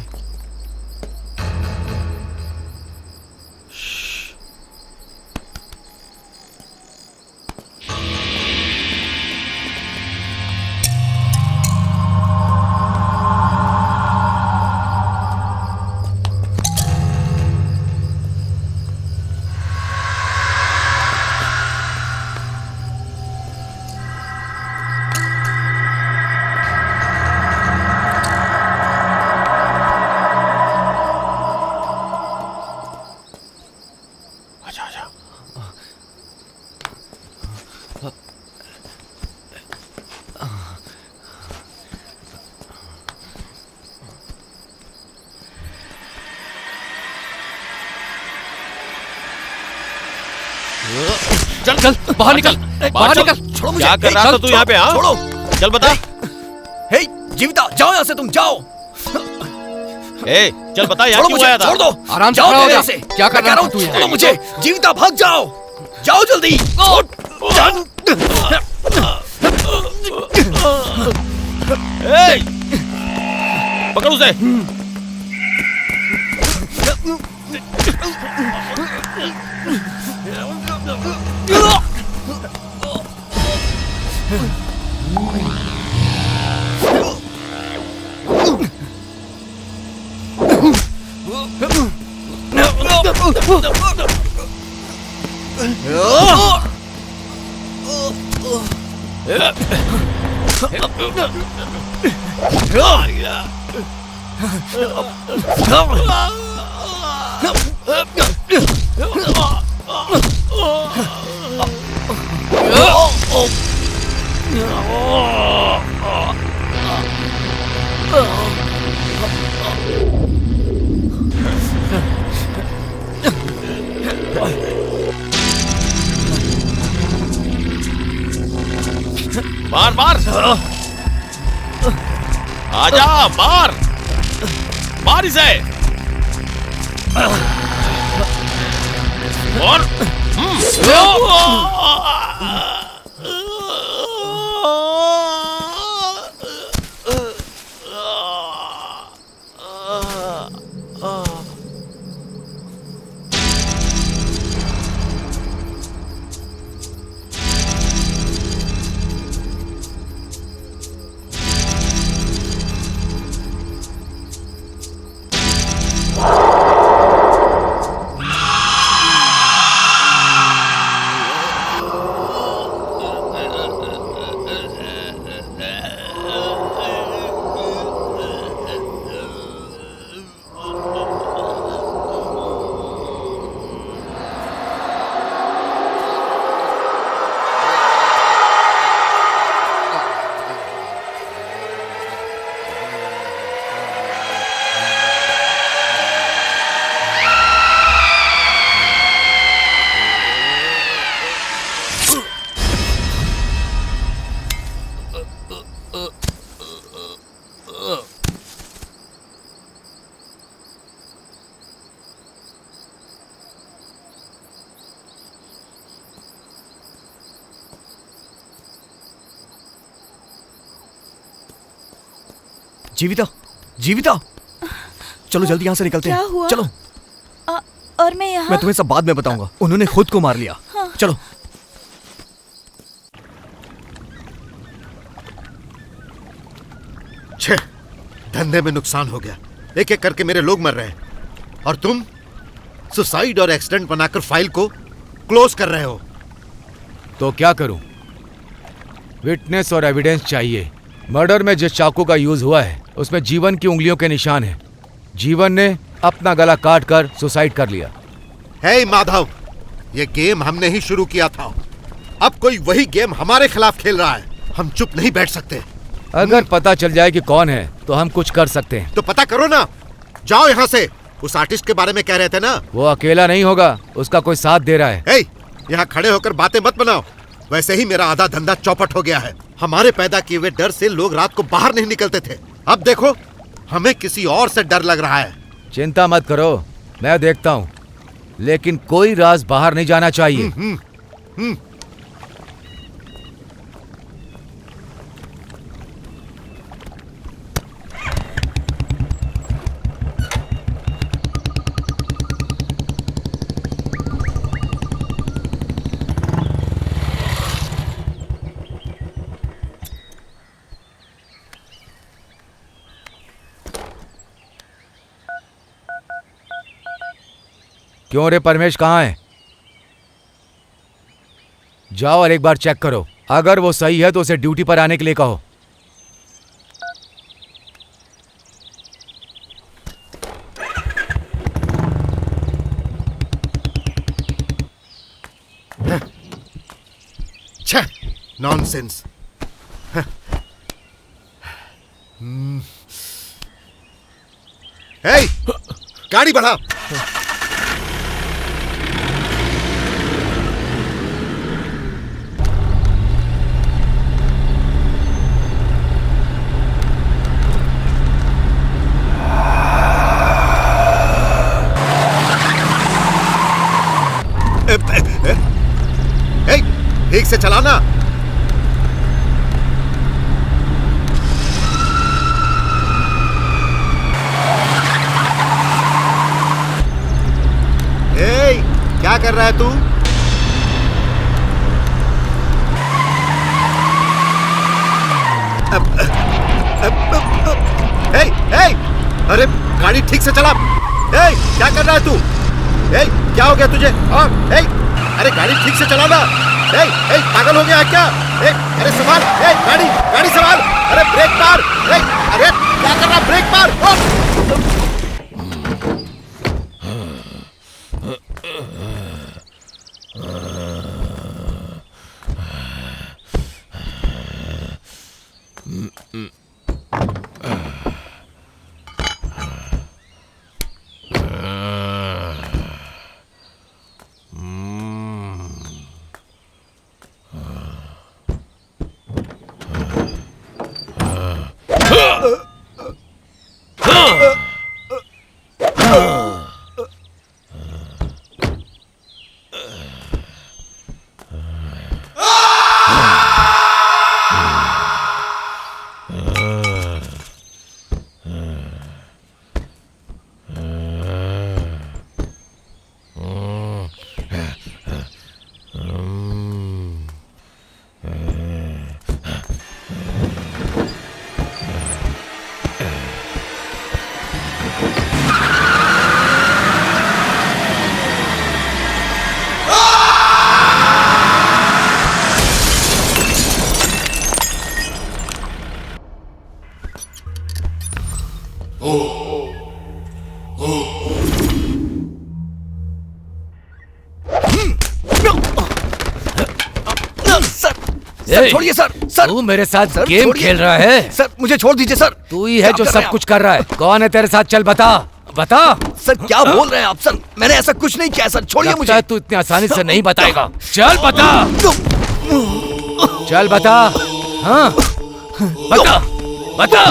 चल चल बाहर निकल, बाहर चल। निकल। छोड़ो मुझे। क्या कर रहा था तू यहाँ पे? हाँ छोड़ो। चल बता। हे जीविता, जाओ यहाँ से, तुम जाओ। ए चल बता यहाँ छोड़ो क्यों मुझे, आया था? छोड़ दो। आराम से जाओ खड़ा हो मेरे जा। से। क्या कर मैं कह रहा रहा हूँ, तू यहाँ? छोड़ो मुझे। जीविता भाग जाओ, जाओ जल्दी। ए, पकड़ उसे। मार मार, आजा मार, मार इसे। और जीविता, जीविता, चलो जल्दी यहाँ से निकलते क्या हैं। हुआ? चलो। और मैं यहाँ? मैं तुम्हें सब बाद में बताऊंगा। उन्होंने खुद को मार लिया। चलो। छे, धंधे में नुकसान हो गया। एक एक करके मेरे लोग मर रहे हैं और तुम सुसाइड और एक्सीडेंट बनाकर फाइल को क्लोज कर रहे हो। तो क्या करूं? विटनेस और एविडेंस चाहिए। मर्डर में जिस चाकू का यूज हुआ है उसमें जीवन की उंगलियों के निशान हैं। जीवन ने अपना गला काट कर सुसाइड कर लिया। हे माधव, ये गेम हमने ही शुरू किया था। अब कोई वही गेम हमारे खिलाफ खेल रहा है। हम चुप नहीं बैठ सकते। अगर पता चल जाए कि कौन है तो हम कुछ कर सकते हैं। तो पता करो ना। जाओ यहाँ से। उस आर्टिस्ट के बारे में कह रहे थे ना? वो अकेला नहीं होगा, उसका कोई साथ दे रहा है। हे, यहाँ खड़े होकर बातें मत बनाओ। वैसे ही मेरा आधा धंधा चौपट हो गया है। हमारे पैदा किए हुए डर से लोग रात को बाहर नहीं निकलते थे। अब देखो, हमें किसी और से डर लग रहा है। चिंता मत करो, मैं देखता हूँ, लेकिन कोई राज बाहर नहीं जाना चाहिए। क्यों रे परमेश, कहाँ है? जाओ और एक बार चेक करो। अगर वो सही है तो उसे ड्यूटी पर आने के लिए कहो। छे, नॉनसेंस। हे, गाड़ी बढ़ा। ठीक से चलाना। क्या कर रहा है तू? अरे गाड़ी ठीक से चला। क्या कर रहा है तू? क्या हो गया तुझे? अरे गाड़ी ठीक से चलाना। पागल हो गया है क्या? अरे संभाल, गाड़ी संभाल। अरे ब्रेक मार। अरे क्या कर रहा? ब्रेक मार। सर छोड़िए सर। सर तू मेरे साथ सर, गेम खेल रहा है? सर मुझे छोड़ दीजिए सर। तू ही है जो सब कुछ कर रहा है। कौन है तेरे साथ? चल बता बता। सर क्या बोल रहे हैं आप? सर मैंने ऐसा कुछ नहीं किया सर, छोड़िए मुझे। तू इतनी आसानी से नहीं बताएगा। चल बता, चल बता। हाँ बता बता।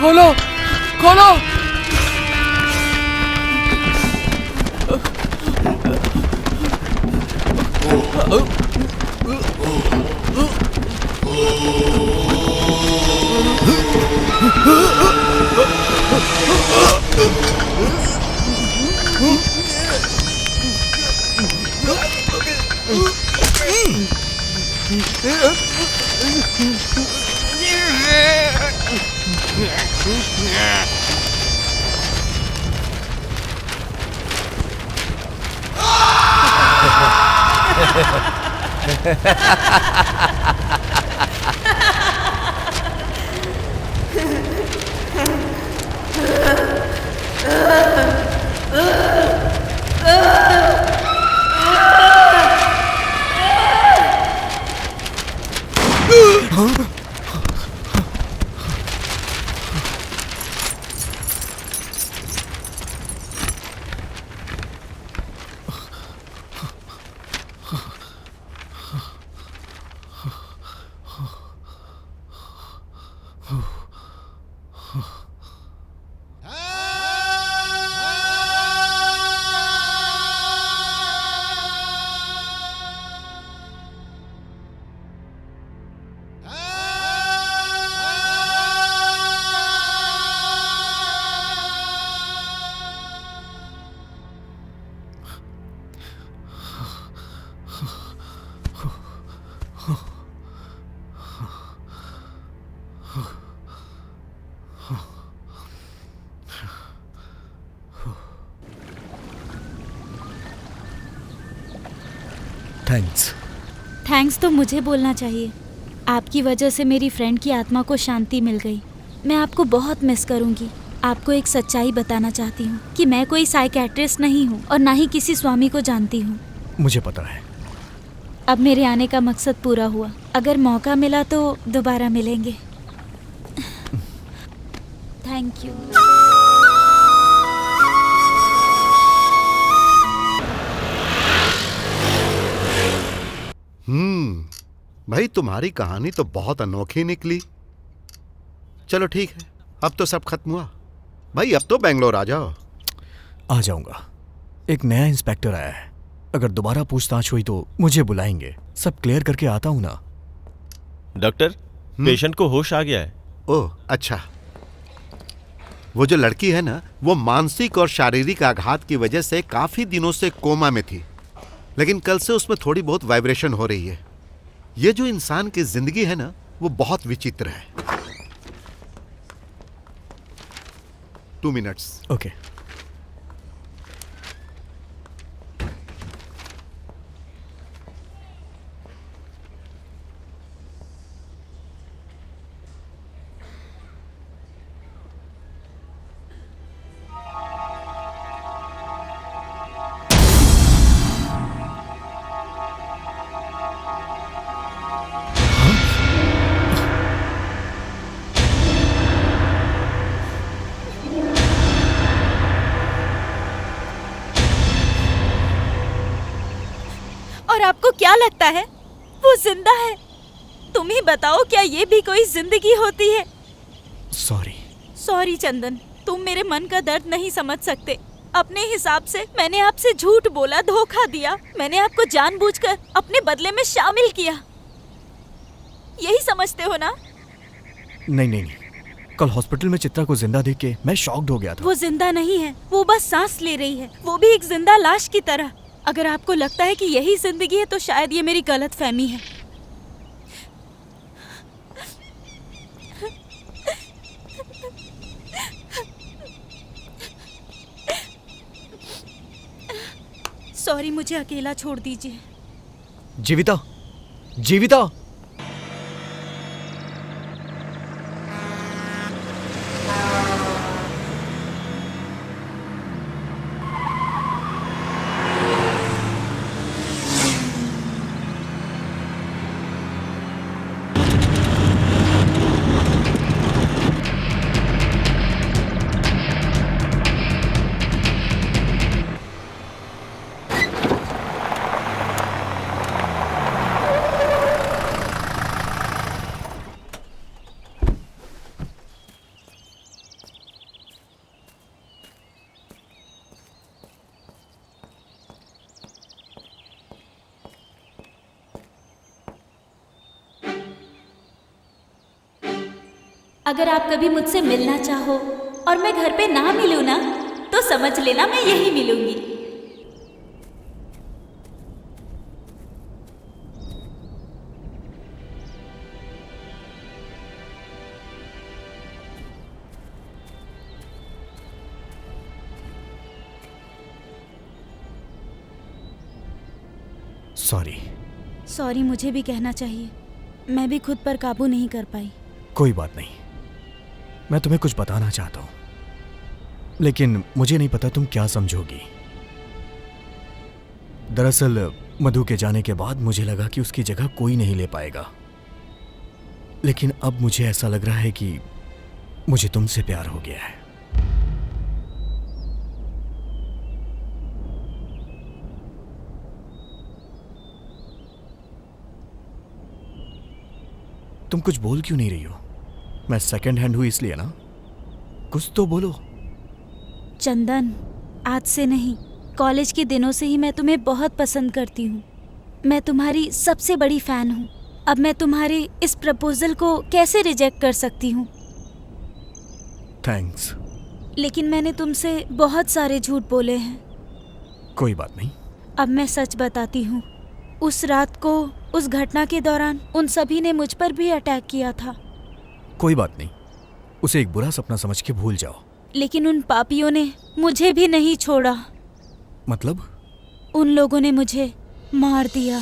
खोलो खोलो। थैंक्स तो मुझे बोलना चाहिए। आपकी वजह से मेरी फ्रेंड की आत्मा को शांति मिल गई। मैं आपको बहुत मिस करूंगी। आपको एक सच्चाई बताना चाहती हूँ कि मैं कोई साइकेट्रिस्ट नहीं हूँ और ना ही किसी स्वामी को जानती हूँ। मुझे पता है। अब मेरे आने का मकसद पूरा हुआ। अगर मौका मिला तो दोबारा मिलेंगे। Thank you. भाई तुम्हारी कहानी तो बहुत अनोखी निकली। चलो ठीक है, अब तो सब खत्म हुआ। भाई अब तो बेंगलोर आ जाओ। आ जाऊंगा। एक नया इंस्पेक्टर आया है, अगर दोबारा पूछताछ हुई तो मुझे बुलाएंगे। सब क्लियर करके आता हूं ना। डॉक्टर, पेशेंट को होश आ गया है। ओह अच्छा। वो जो लड़की है ना, वो मानसिक और शारीरिक आघात की वजह से काफी दिनों से कोमा में थी, लेकिन कल से उसमें थोड़ी बहुत वाइब्रेशन हो रही है। ये जो इंसान की जिंदगी है ना, वो बहुत विचित्र है। 2 मिनट्स। ओके। और आपको क्या लगता है वो जिंदा है? तुम ही बताओ, क्या ये भी कोई जिंदगी होती है? सॉरी चंदन, तुम मेरे मन का दर्द नहीं समझ सकते। अपने हिसाब से मैंने आपसे झूठ बोला, धोखा दिया। मैंने आपको जानबूझकर अपने बदले में शामिल किया। यही समझते हो ना? नहीं। कल हॉस्पिटल में चित्रा को जिंदा देख के मैं शॉक्ड हो गया था। वो जिंदा नहीं है, वो बस सांस ले रही है, वो भी एक जिंदा लाश की तरह। अगर आपको लगता है कि यही जिंदगी है तो शायद ये मेरी गलतफहमी है। सॉरी, मुझे अकेला छोड़ दीजिए। जीविता। अगर आप कभी मुझसे मिलना चाहो और मैं घर पे ना मिलूं ना, तो समझ लेना मैं यहीं मिलूंगी। सॉरी, मुझे भी कहना चाहिए। मैं भी खुद पर काबू नहीं कर पाई। कोई बात नहीं, मैं तुम्हें कुछ बताना चाहता हूं, लेकिन मुझे नहीं पता तुम क्या समझोगी। दरअसल मधु के जाने के बाद मुझे लगा कि उसकी जगह कोई नहीं ले पाएगा, लेकिन अब मुझे ऐसा लग रहा है कि मुझे तुमसे प्यार हो गया है। तुम कुछ बोल क्यों नहीं रही हो? मैं सेकंड हैंड हूं इसलिए ना? कुछ तो बोलो। चंदन, आज से नहीं, कॉलेज के दिनों से ही मैं तुम्हें बहुत पसंद करती हूँ। मैं तुम्हारी सबसे बड़ी फैन हूँ। अब मैं तुम्हारे इस प्रपोजल को कैसे रिजेक्ट कर सकती हूँ? थैंक्स। लेकिन मैंने तुमसे बहुत सारे झूठ बोले हैं। कोई बात नहीं। अब मैं सच बताती हूँ। उस रात को, उस घटना के दौरान उन सभी ने मुझ पर भी अटैक किया था। कोई बात नहीं, उसे एक बुरा सपना समझ के भूल जाओ। लेकिन उन पापियों ने मुझे भी नहीं छोड़ा। मतलब? उन लोगों ने मुझे मार दिया।